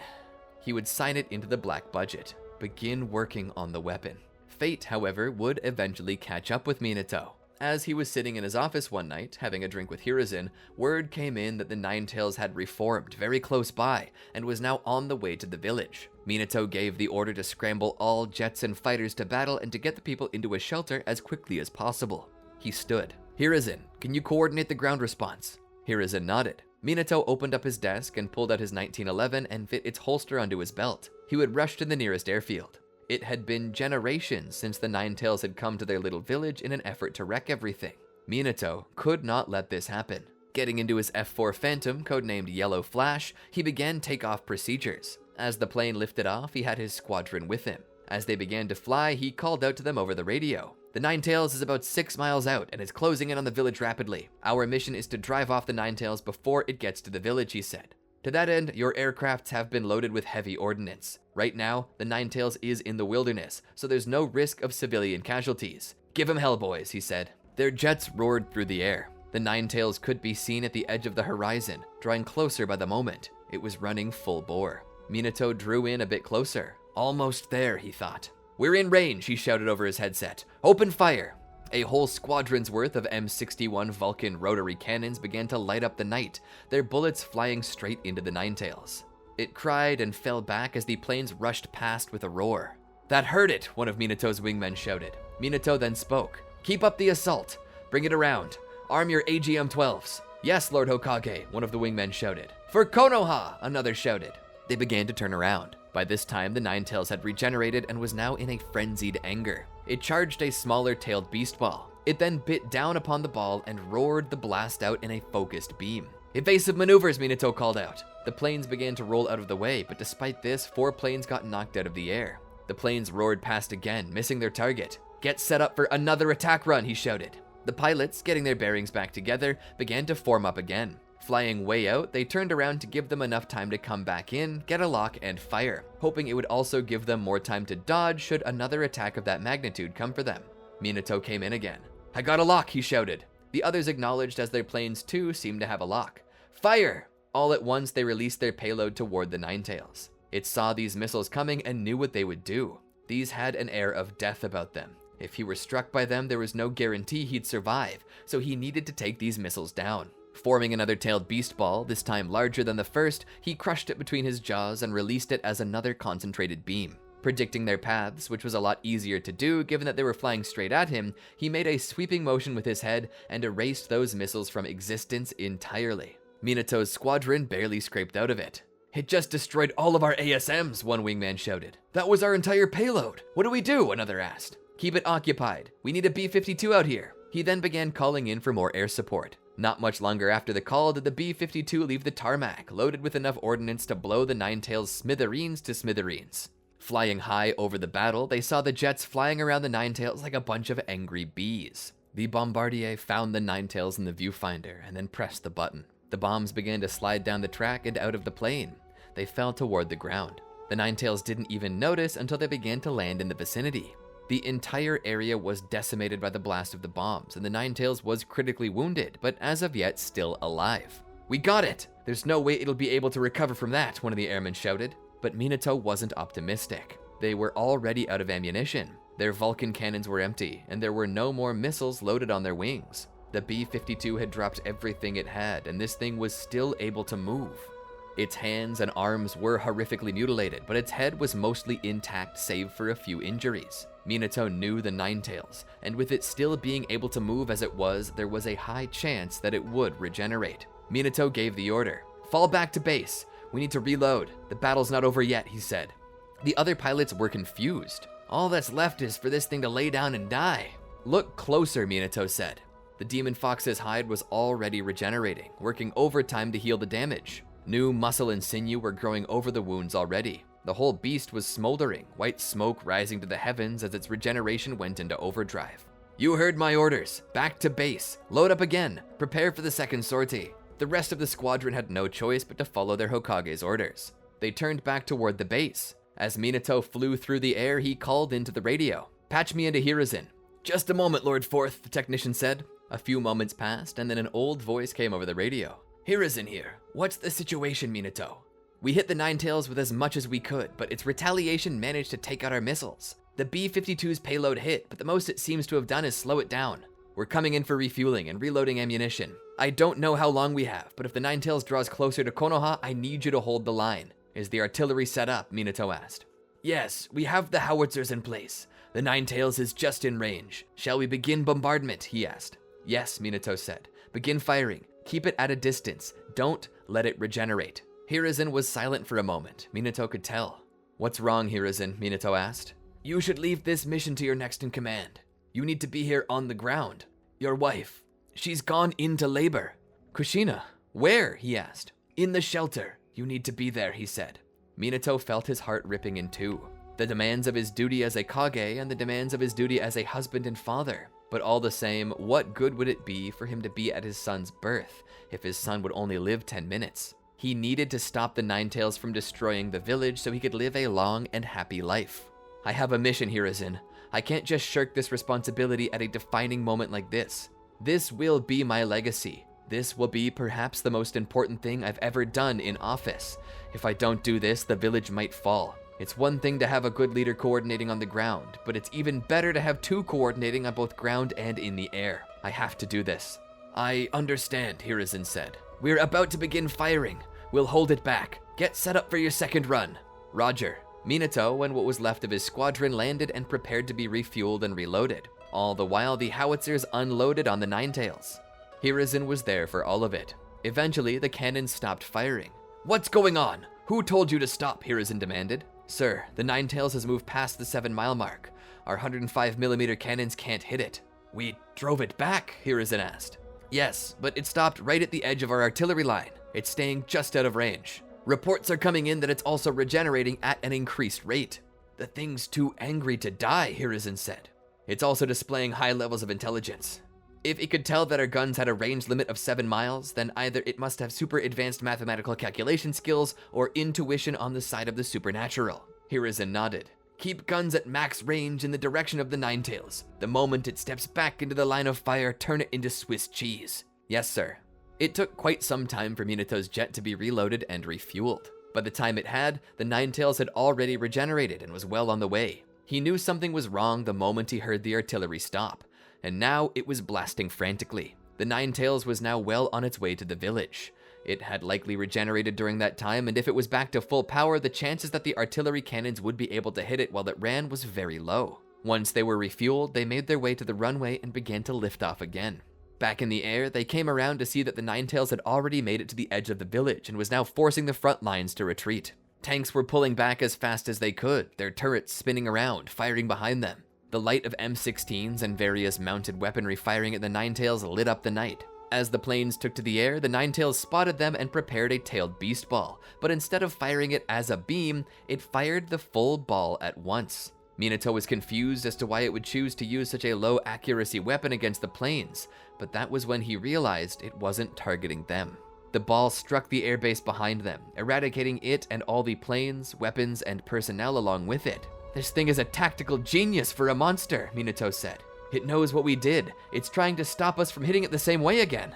He would sign it into the black budget, begin working on the weapon. Fate, however, would eventually catch up with Minato. As he was sitting in his office one night, having a drink with Hiruzen, word came in that the Ninetales had reformed very close by and was now on the way to the village. Minato gave the order to scramble all jets and fighters to battle and to get the people into a shelter as quickly as possible. He stood. "Hiruzen, can you coordinate the ground response?" Hiruzen nodded. Minato opened up his desk and pulled out his 1911 and fit its holster onto his belt. He would rush to the nearest airfield. It had been generations since the Ninetales had come to their little village in an effort to wreck everything. Minato could not let this happen. Getting into his F-4 Phantom, codenamed Yellow Flash, he began takeoff procedures. As the plane lifted off, he had his squadron with him. As they began to fly, he called out to them over the radio. "The Ninetales is about 6 miles out and is closing in on the village rapidly. Our mission is to drive off the Ninetales before it gets to the village," he said. "To that end, your aircrafts have been loaded with heavy ordnance. Right now, the Ninetales is in the wilderness, so there's no risk of civilian casualties. Give 'em hell, boys," he said. Their jets roared through the air. The Ninetales could be seen at the edge of the horizon, drawing closer by the moment. It was running full bore. Minato drew in a bit closer. Almost there, he thought. "We're in range," he shouted over his headset. "Open fire!" A whole squadron's worth of M61 Vulcan rotary cannons began to light up the night, their bullets flying straight into the Ninetales. It cried and fell back as the planes rushed past with a roar. "That hurt it," one of Minato's wingmen shouted. Minato then spoke. "Keep up the assault. Bring it around. Arm your AGM-12s. "Yes, Lord Hokage," one of the wingmen shouted. "For Konoha," another shouted. They began to turn around. By this time, the Ninetales had regenerated and was now in a frenzied anger. It charged a smaller-tailed beast ball. It then bit down upon the ball and roared the blast out in a focused beam. "Evasive maneuvers," Minato called out. The planes began to roll out of the way, but despite this, 4 planes got knocked out of the air. The planes roared past again, missing their target. "Get set up for another attack run," he shouted. The pilots, getting their bearings back together, began to form up again. Flying way out, they turned around to give them enough time to come back in, get a lock, and fire, hoping it would also give them more time to dodge should another attack of that magnitude come for them. Minato came in again. "I got a lock," he shouted. The others acknowledged as their planes too seemed to have a lock. "Fire!" All at once they released their payload toward the Ninetales. It saw these missiles coming and knew what they would do. These had an air of death about them. If he were struck by them, there was no guarantee he'd survive, so he needed to take these missiles down. Forming another tailed beast ball, this time larger than the first, he crushed it between his jaws and released it as another concentrated beam. Predicting their paths, which was a lot easier to do given that they were flying straight at him, he made a sweeping motion with his head and erased those missiles from existence entirely. Minato's squadron barely scraped out of it. "It just destroyed all of our ASMs," one wingman shouted. "That was our entire payload. What do we do?" another asked. "Keep it occupied. We need a B-52 out here." He then began calling in for more air support. Not much longer after the call did the B-52 leave the tarmac, loaded with enough ordnance to blow the Ninetales' smithereens to smithereens. Flying high over the battle, they saw the jets flying around the Ninetales like a bunch of angry bees. The Bombardier found the Ninetales in the viewfinder and then pressed the button. The bombs began to slide down the track and out of the plane. They fell toward the ground. The Ninetales didn't even notice until they began to land in the vicinity. The entire area was decimated by the blast of the bombs, and the Ninetales was critically wounded, but as of yet still alive. "We got it! There's no way it'll be able to recover from that," one of the airmen shouted. But Minato wasn't optimistic. They were already out of ammunition. Their Vulcan cannons were empty, and there were no more missiles loaded on their wings. The B-52 had dropped everything it had, and this thing was still able to move. Its hands and arms were horrifically mutilated, but its head was mostly intact save for a few injuries. Minato knew the Ninetales, and with it still being able to move as it was, there was a high chance that it would regenerate. Minato gave the order. "Fall back to base. We need to reload. The battle's not over yet," he said. The other pilots were confused. "All that's left is for this thing to lay down and die." "Look closer," Minato said. The Demon Fox's hide was already regenerating, working overtime to heal the damage. New muscle and sinew were growing over the wounds already. The whole beast was smoldering, white smoke rising to the heavens as its regeneration went into overdrive. "You heard my orders. Back to base. Load up again. Prepare for the second sortie." The rest of the squadron had no choice but to follow their Hokage's orders. They turned back toward the base. As Minato flew through the air, he called into the radio. "Patch me into Hiruzen." "Just a moment, Lord Forth," the technician said. A few moments passed, and then an old voice came over the radio. "Hiruzen here. What's the situation, Minato?" "We hit the Ninetales with as much as we could, but its retaliation managed to take out our missiles. The B-52's payload hit, but the most it seems to have done is slow it down. We're coming in for refueling and reloading ammunition. I don't know how long we have, but if the Ninetales draws closer to Konoha, I need you to hold the line." "Is the artillery set up?" Minato asked. "Yes, we have the howitzers in place. The Ninetales is just in range. Shall we begin bombardment?" he asked. "Yes," Minato said. "Begin firing. Keep it at a distance. Don't let it regenerate." Hiruzen was silent for a moment. Minato could tell. "What's wrong, Hiruzen?" Minato asked. "You should leave this mission to your next in command. You need to be here on the ground. Your wife, she's gone into labor." "Kushina, where?" he asked. "In the shelter. You need to be there," he said. Minato felt his heart ripping in two. The demands of his duty as a Kage and the demands of his duty as a husband and father. But all the same, what good would it be for him to be at his son's birth if his son would only live 10 minutes? He needed to stop the Ninetales from destroying the village so he could live a long and happy life. "I have a mission, Hiruzen. I can't just shirk this responsibility at a defining moment like this. This will be my legacy. This will be perhaps the most important thing I've ever done in office. If I don't do this, the village might fall. It's one thing to have a good leader coordinating on the ground, but it's even better to have two coordinating on both ground and in the air. I have to do this." "I understand," Hiruzen said. "We're about to begin firing. We'll hold it back. Get set up for your second run." "Roger." Minato and what was left of his squadron landed and prepared to be refueled and reloaded. All the while, the howitzers unloaded on the Ninetales. Hiruzen was there for all of it. Eventually, the cannons stopped firing. "What's going on? Who told you to stop?" Hiruzen demanded. "Sir, the Ninetales has moved past the 7-mile mark. Our 105mm cannons can't hit it." "We drove it back?" Hiruzen asked. "Yes, but it stopped right at the edge of our artillery line. It's staying just out of range. Reports are coming in that it's also regenerating at an increased rate." "The thing's too angry to die," Hiruzen said. "It's also displaying high levels of intelligence. If it could tell that our guns had a range limit of 7 miles, then either it must have super advanced mathematical calculation skills or intuition on the side of the supernatural." Hiruzen nodded. "Keep guns at max range in the direction of the Ninetales. The moment it steps back into the line of fire, turn it into Swiss cheese." "Yes, sir." It took quite some time for Minato's jet to be reloaded and refueled. By the time it had, the Ninetales had already regenerated and was well on the way. He knew something was wrong the moment he heard the artillery stop, and now it was blasting frantically. The Ninetales was now well on its way to the village. It had likely regenerated during that time, and if it was back to full power, the chances that the artillery cannons would be able to hit it while it ran was very low. Once they were refueled, they made their way to the runway and began to lift off again. Back in the air, they came around to see that the Ninetales had already made it to the edge of the village and was now forcing the front lines to retreat. Tanks were pulling back as fast as they could, their turrets spinning around, firing behind them. The light of M16s and various mounted weaponry firing at the Ninetales lit up the night. As the planes took to the air, the Ninetales spotted them and prepared a tailed beast ball, but instead of firing it as a beam, it fired the full ball at once. Minato was confused as to why it would choose to use such a low accuracy weapon against the planes, but that was when he realized it wasn't targeting them. The ball struck the airbase behind them, eradicating it and all the planes, weapons, and personnel along with it. "This thing is a tactical genius for a monster," Minato said. "It knows what we did. It's trying to stop us from hitting it the same way again."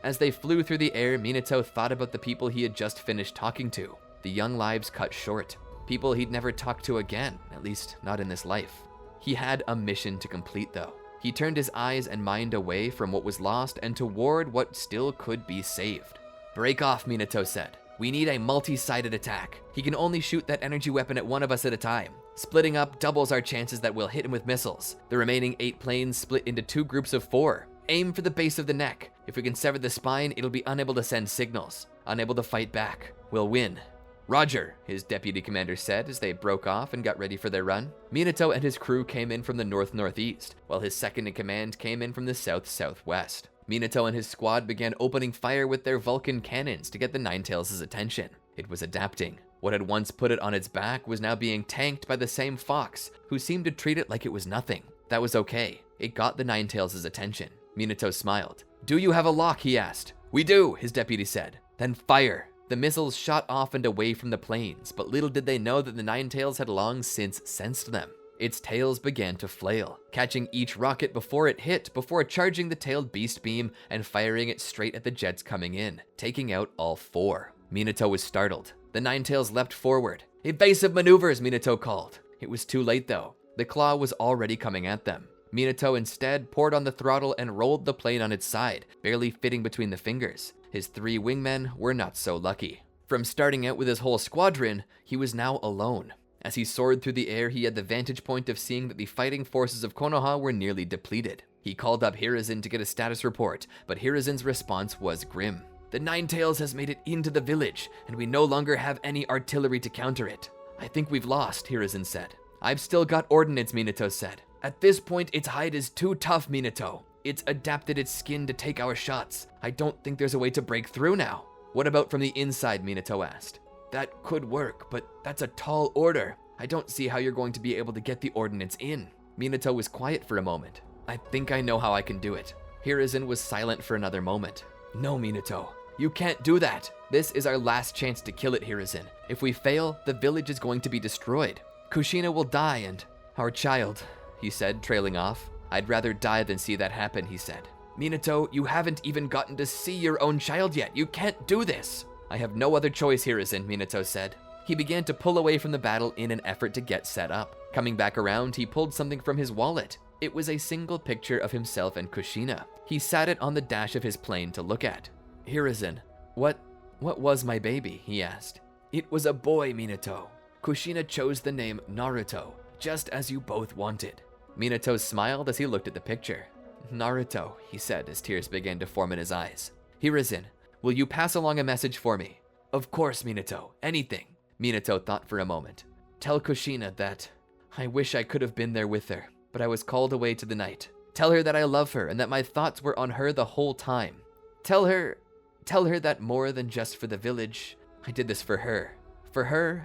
As they flew through the air, Minato thought about the people he had just finished talking to. The young lives cut short. People he'd never talk to again, at least not in this life. He had a mission to complete though. He turned his eyes and mind away from what was lost and toward what still could be saved. "Break off," Minato said. "We need a multi-sided attack. He can only shoot that energy weapon at one of us at a time. Splitting up doubles our chances that we'll hit him with missiles. The remaining 8 planes split into 2 groups of 4. Aim for the base of the neck. If we can sever the spine, it'll be unable to send signals, unable to fight back. We'll win." "Roger," his deputy commander said as they broke off and got ready for their run. Minato and his crew came in from the north-northeast, while his second-in-command came in from the south-southwest. Minato and his squad began opening fire with their Vulcan cannons to get the Ninetales' attention. It was adapting. What had once put it on its back was now being tanked by the same fox, who seemed to treat it like it was nothing. That was okay. It got the Ninetales' attention. Minato smiled. "Do you have a lock?" he asked. "We do," his deputy said. "Then fire." The missiles shot off and away from the planes, but little did they know that the Ninetales had long since sensed them. Its tails began to flail, catching each rocket before it hit, before charging the tailed beast beam and firing it straight at the jets coming in, taking out all 4. Minato was startled. The Ninetales leapt forward. "Evasive maneuvers," Minato called. It was too late though. The claw was already coming at them. Minato instead poured on the throttle and rolled the plane on its side, barely fitting between the fingers. His 3 wingmen were not so lucky. From starting out with his whole squadron, he was now alone. As he soared through the air, he had the vantage point of seeing that the fighting forces of Konoha were nearly depleted. He called up Hiruzen to get a status report, but Hiruzen's response was grim. "The Ninetales has made it into the village, and we no longer have any artillery to counter it." "I think we've lost," Hiruzen said. "I've still got ordnance," Minato said. "At this point, its hide is too tough, Minato. It's adapted its skin to take our shots. I don't think there's a way to break through now." "What about from the inside?" Minato asked. "That could work, but that's a tall order. I don't see how you're going to be able to get the ordnance in." Minato was quiet for a moment. "I think I know how I can do it." Hiruzen was silent for another moment. "No, Minato. You can't do that. This is our last chance to kill it, Hiruzen. If we fail, the village is going to be destroyed. Kushina will die and our child," he said, trailing off. "I'd rather die than see that happen," he said. "Minato, you haven't even gotten to see your own child yet. You can't do this." "I have no other choice, Hiruzen," Minato said. He began to pull away from the battle in an effort to get set up. Coming back around, he pulled something from his wallet. It was a single picture of himself and Kushina. He sat it on the dash of his plane to look at. "Hiruzen, what was my baby?" he asked. "It was a boy, Minato. Kushina chose the name Naruto, just as you both wanted." Minato smiled as he looked at the picture. "Naruto," he said as tears began to form in his eyes. "Hiruzen, will you pass along a message for me?" "Of course, Minato. Anything." Minato thought for a moment. "Tell Kushina that I wish I could have been there with her, but I was called away to the night. Tell her that I love her and that my thoughts were on her the whole time. Tell her that more than just for the village, I did this for her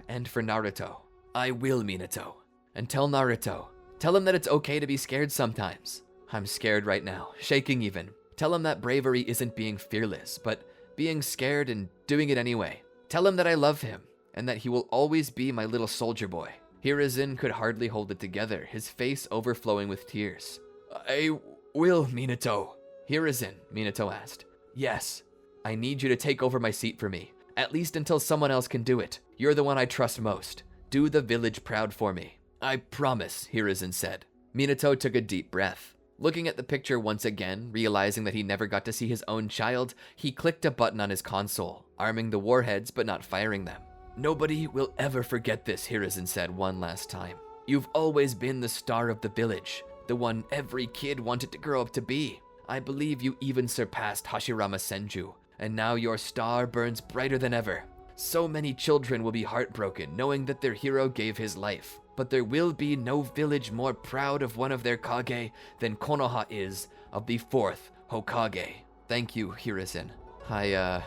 and for Naruto." "I will, Minato." "And tell Naruto. Tell him that it's okay to be scared sometimes. I'm scared right now, shaking even. Tell him that bravery isn't being fearless, but being scared and doing it anyway. Tell him that I love him, and that he will always be my little soldier boy." Hiruzen could hardly hold it together, his face overflowing with tears. "I will, Minato." "Hiruzen," Minato asked. "Yes. I need you to take over my seat for me, at least until someone else can do it. You're the one I trust most. Do the village proud for me." "I promise," Hiruzen said. Minato took a deep breath. Looking at the picture once again, realizing that he never got to see his own child, he clicked a button on his console, arming the warheads but not firing them. "Nobody will ever forget this," Hiruzen said one last time. "You've always been the star of the village, the one every kid wanted to grow up to be. I believe you even surpassed Hashirama Senju, and now your star burns brighter than ever. So many children will be heartbroken knowing that their hero gave his life, but there will be no village more proud of one of their Kage than Konoha is of the 4th Hokage. Thank you, Hiruzen. I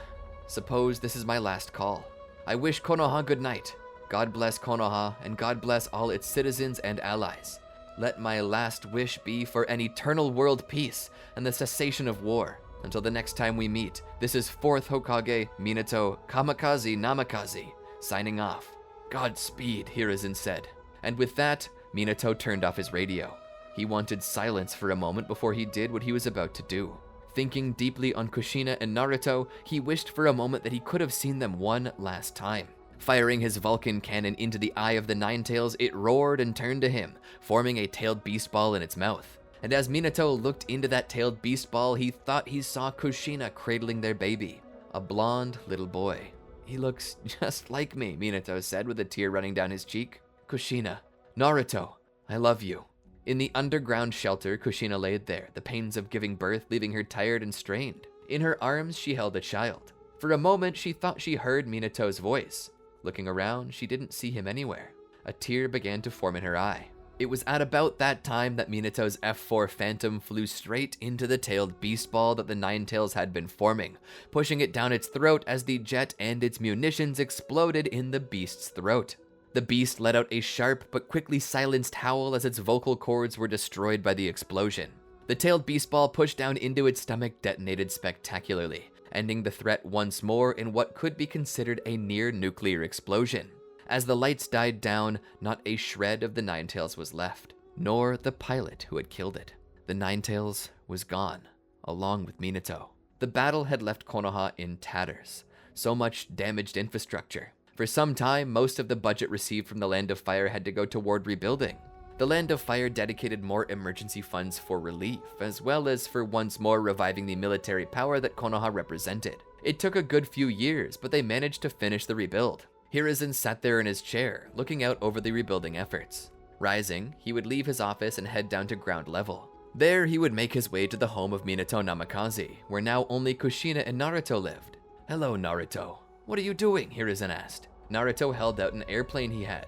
suppose this is my last call. I wish Konoha good night. God bless Konoha, and God bless all its citizens and allies. Let my last wish be for an eternal world peace and the cessation of war. Until the next time we meet, this is 4th Hokage Minato Kamikaze Namikaze, signing off. Godspeed, Hiruzen said. And with that, Minato turned off his radio. He wanted silence for a moment before he did what he was about to do. Thinking deeply on Kushina and Naruto, he wished for a moment that he could have seen them one last time. Firing his Vulcan cannon into the eye of the Ninetales, it roared and turned to him, forming a tailed beast ball in its mouth. And as Minato looked into that tailed beast ball, he thought he saw Kushina cradling their baby, a blonde little boy. He looks just like me, Minato said with a tear running down his cheek. Kushina, Naruto, I love you. In the underground shelter, Kushina laid there, the pains of giving birth leaving her tired and strained. In her arms, she held a child. For a moment, she thought she heard Minato's voice. Looking around, she didn't see him anywhere. A tear began to form in her eye. It was at about that time that Minato's F4 Phantom flew straight into the tailed beast ball that the Ninetales had been forming, pushing it down its throat as the jet and its munitions exploded in the beast's throat. The beast let out a sharp but quickly silenced howl as its vocal cords were destroyed by the explosion. The tailed beast ball pushed down into its stomach detonated spectacularly, ending the threat once more in what could be considered a near-nuclear explosion. As the lights died down, not a shred of the Ninetales was left, nor the pilot who had killed it. The Ninetales was gone, along with Minato. The battle had left Konoha in tatters. So much damaged infrastructure. For some time, most of the budget received from the Land of Fire had to go toward rebuilding. The Land of Fire dedicated more emergency funds for relief, as well as for once more reviving the military power that Konoha represented. It took a good few years, but they managed to finish the rebuild. Hiruzen sat there in his chair, looking out over the rebuilding efforts. Rising, he would leave his office and head down to ground level. There, he would make his way to the home of Minato Namikaze, where now only Kushina and Naruto lived. Hello, Naruto. What are you doing? Hiruzen asked. Naruto held out an airplane he had.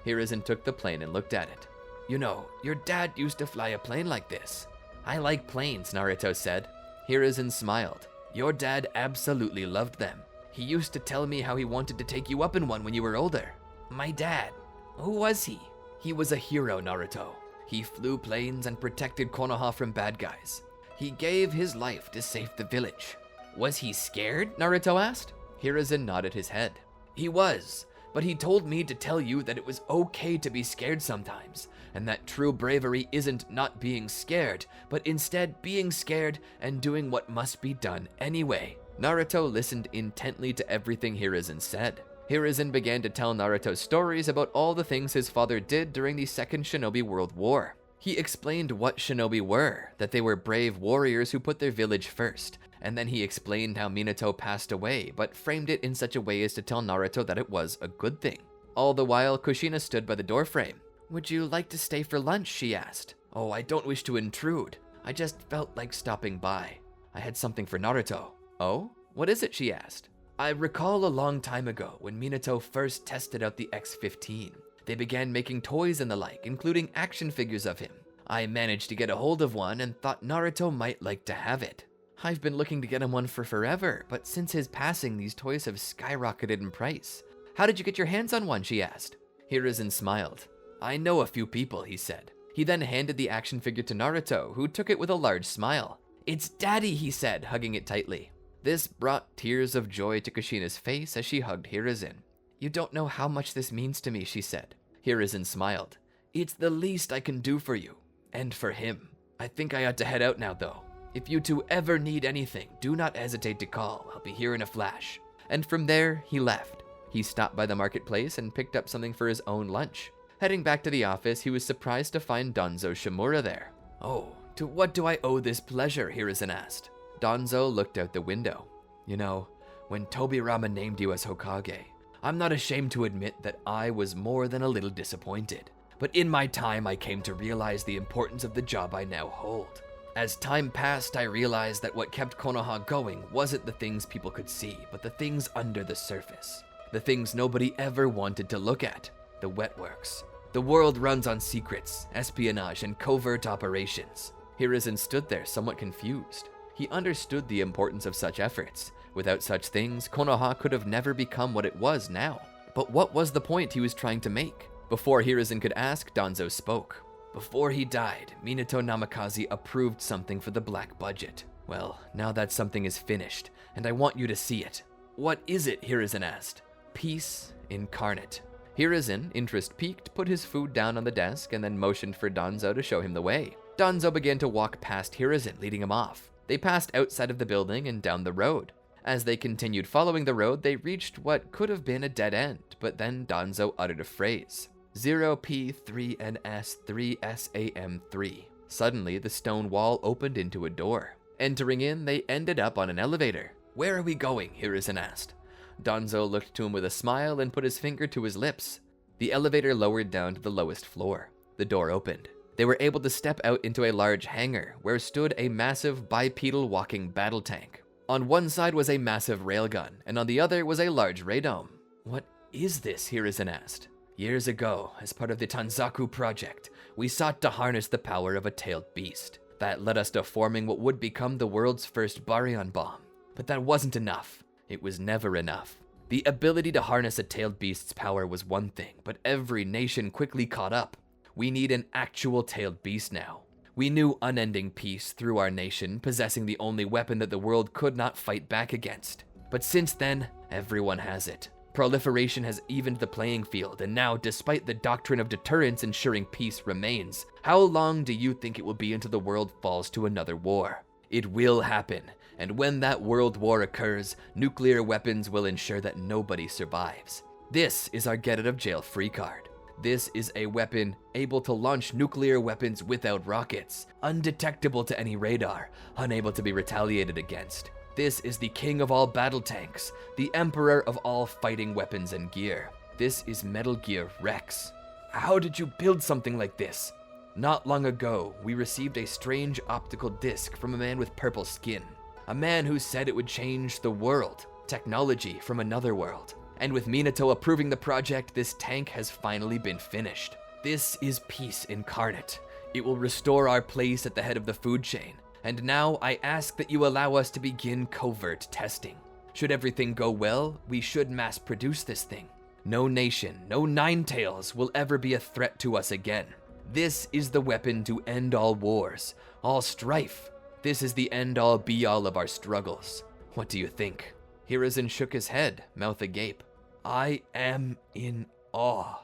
Hiruzen took the plane and looked at it. You know, your dad used to fly a plane like this. I like planes, Naruto said. Hiruzen smiled. Your dad absolutely loved them. He used to tell me how he wanted to take you up in one when you were older. My dad. Who was he? He was a hero, Naruto. He flew planes and protected Konoha from bad guys. He gave his life to save the village. Was he scared? Naruto asked. Hiruzen nodded his head. He was, but he told me to tell you that it was okay to be scared sometimes, and that true bravery isn't not being scared, but instead being scared and doing what must be done anyway. Naruto listened intently to everything Hiruzen said. Hiruzen began to tell Naruto stories about all the things his father did during the Second Shinobi World War. He explained what shinobi were, that they were brave warriors who put their village first, and then he explained how Minato passed away, but framed it in such a way as to tell Naruto that it was a good thing. All the while, Kushina stood by the doorframe. Would you like to stay for lunch? She asked. Oh, I don't wish to intrude. I just felt like stopping by. I had something for Naruto. Oh? What is it? She asked. I recall a long time ago when Minato first tested out the X-15. They began making toys and the like, including action figures of him. I managed to get a hold of one and thought Naruto might like to have it. I've been looking to get him one for forever, but since his passing, these toys have skyrocketed in price. How did you get your hands on one? She asked. Hiruzen smiled. I know a few people, he said. He then handed the action figure to Naruto, who took it with a large smile. It's Daddy, he said, hugging it tightly. This brought tears of joy to Kushina's face as she hugged Hiruzen. You don't know how much this means to me, she said. Hiruzen smiled. It's the least I can do for you. And for him. I think I ought to head out now, though. If you two ever need anything, do not hesitate to call. I'll be here in a flash. And from there, he left. He stopped by the marketplace and picked up something for his own lunch. Heading back to the office, he was surprised to find Donzo Shimura there. Oh, to what do I owe this pleasure? Hiruzen asked. Donzo looked out the window. You know, when Tobirama named you as Hokage, I'm not ashamed to admit that I was more than a little disappointed. But in my time, I came to realize the importance of the job I now hold. As time passed, I realized that what kept Konoha going wasn't the things people could see, but the things under the surface. The things nobody ever wanted to look at. The wet works. The world runs on secrets, espionage, and covert operations. Hiruzen stood there somewhat confused. He understood the importance of such efforts. Without such things, Konoha could have never become what it was now. But what was the point he was trying to make? Before Hiruzen could ask, Danzo spoke. Before he died, Minato Namikaze approved something for the black budget. Well, now that something is finished, and I want you to see it. What is it? Hiruzen asked. Peace incarnate. Hiruzen, interest piqued, put his food down on the desk and then motioned for Danzo to show him the way. Danzo began to walk past Hiruzen, leading him off. They passed outside of the building and down the road. As they continued following the road, they reached what could have been a dead end, but then Danzo uttered a phrase. 0P3NS3SAM3. Suddenly, the stone wall opened into a door. Entering in, they ended up on an elevator. Where are we going? Hiruzen asked. Danzo looked to him with a smile and put his finger to his lips. The elevator lowered down to the lowest floor. The door opened. They were able to step out into a large hangar where stood a massive bipedal walking battle tank. On one side was a massive railgun, and on the other was a large radome. What is this? Hiruzen asked. Years ago, as part of the Tanzaku project, we sought to harness the power of a tailed beast. That led us to forming what would become the world's first baryon bomb. But that wasn't enough. It was never enough. The ability to harness a tailed beast's power was one thing, but every nation quickly caught up. We need an actual tailed beast now. We knew unending peace through our nation, possessing the only weapon that the world could not fight back against. But since then, everyone has it. Proliferation has evened the playing field, and now, despite the doctrine of deterrence ensuring peace remains, how long do you think it will be until the world falls to another war? It will happen, and when that world war occurs, nuclear weapons will ensure that nobody survives. This is our get out of jail free card. This is a weapon able to launch nuclear weapons without rockets, undetectable to any radar, unable to be retaliated against. This is the king of all battle tanks, the emperor of all fighting weapons and gear. This is Metal Gear Rex. How did you build something like this? Not long ago, we received a strange optical disc from a man with purple skin. A man who said it would change the world, technology from another world. And with Minato approving the project, this tank has finally been finished. This is peace incarnate. It will restore our place at the head of the food chain. And now I ask that you allow us to begin covert testing. Should everything go well, we should mass produce this thing. No nation, no Ninetales will ever be a threat to us again. This is the weapon to end all wars, all strife. This is the end-all be-all of our struggles. What do you think? Hiruzen shook his head, mouth agape. I am in awe.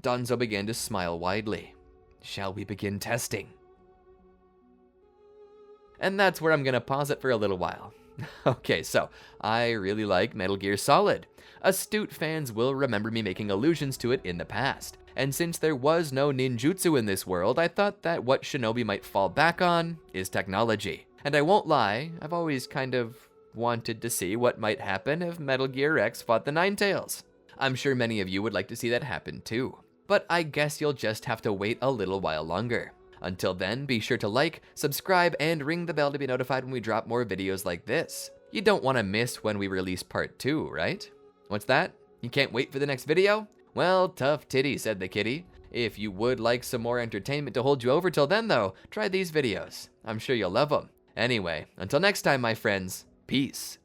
Danzo began to smile widely. Shall we begin testing? And that's where I'm going to pause it for a little while. Okay, so I really like Metal Gear Solid. Astute fans will remember me making allusions to it in the past. And since there was no ninjutsu in this world, I thought that what Shinobi might fall back on is technology. And I won't lie, I've always kind of wanted to see what might happen if Metal Gear X fought the Ninetales. I'm sure many of you would like to see that happen too. But I guess you'll just have to wait a little while longer. Until then, be sure to like, subscribe, and ring the bell to be notified when we drop more videos like this. You don't want to miss when we release part 2, right? What's that? You can't wait for the next video? Well, tough titty, said the kitty. If you would like some more entertainment to hold you over till then though, try these videos. I'm sure you'll love them. Anyway, until next time, my friends, peace.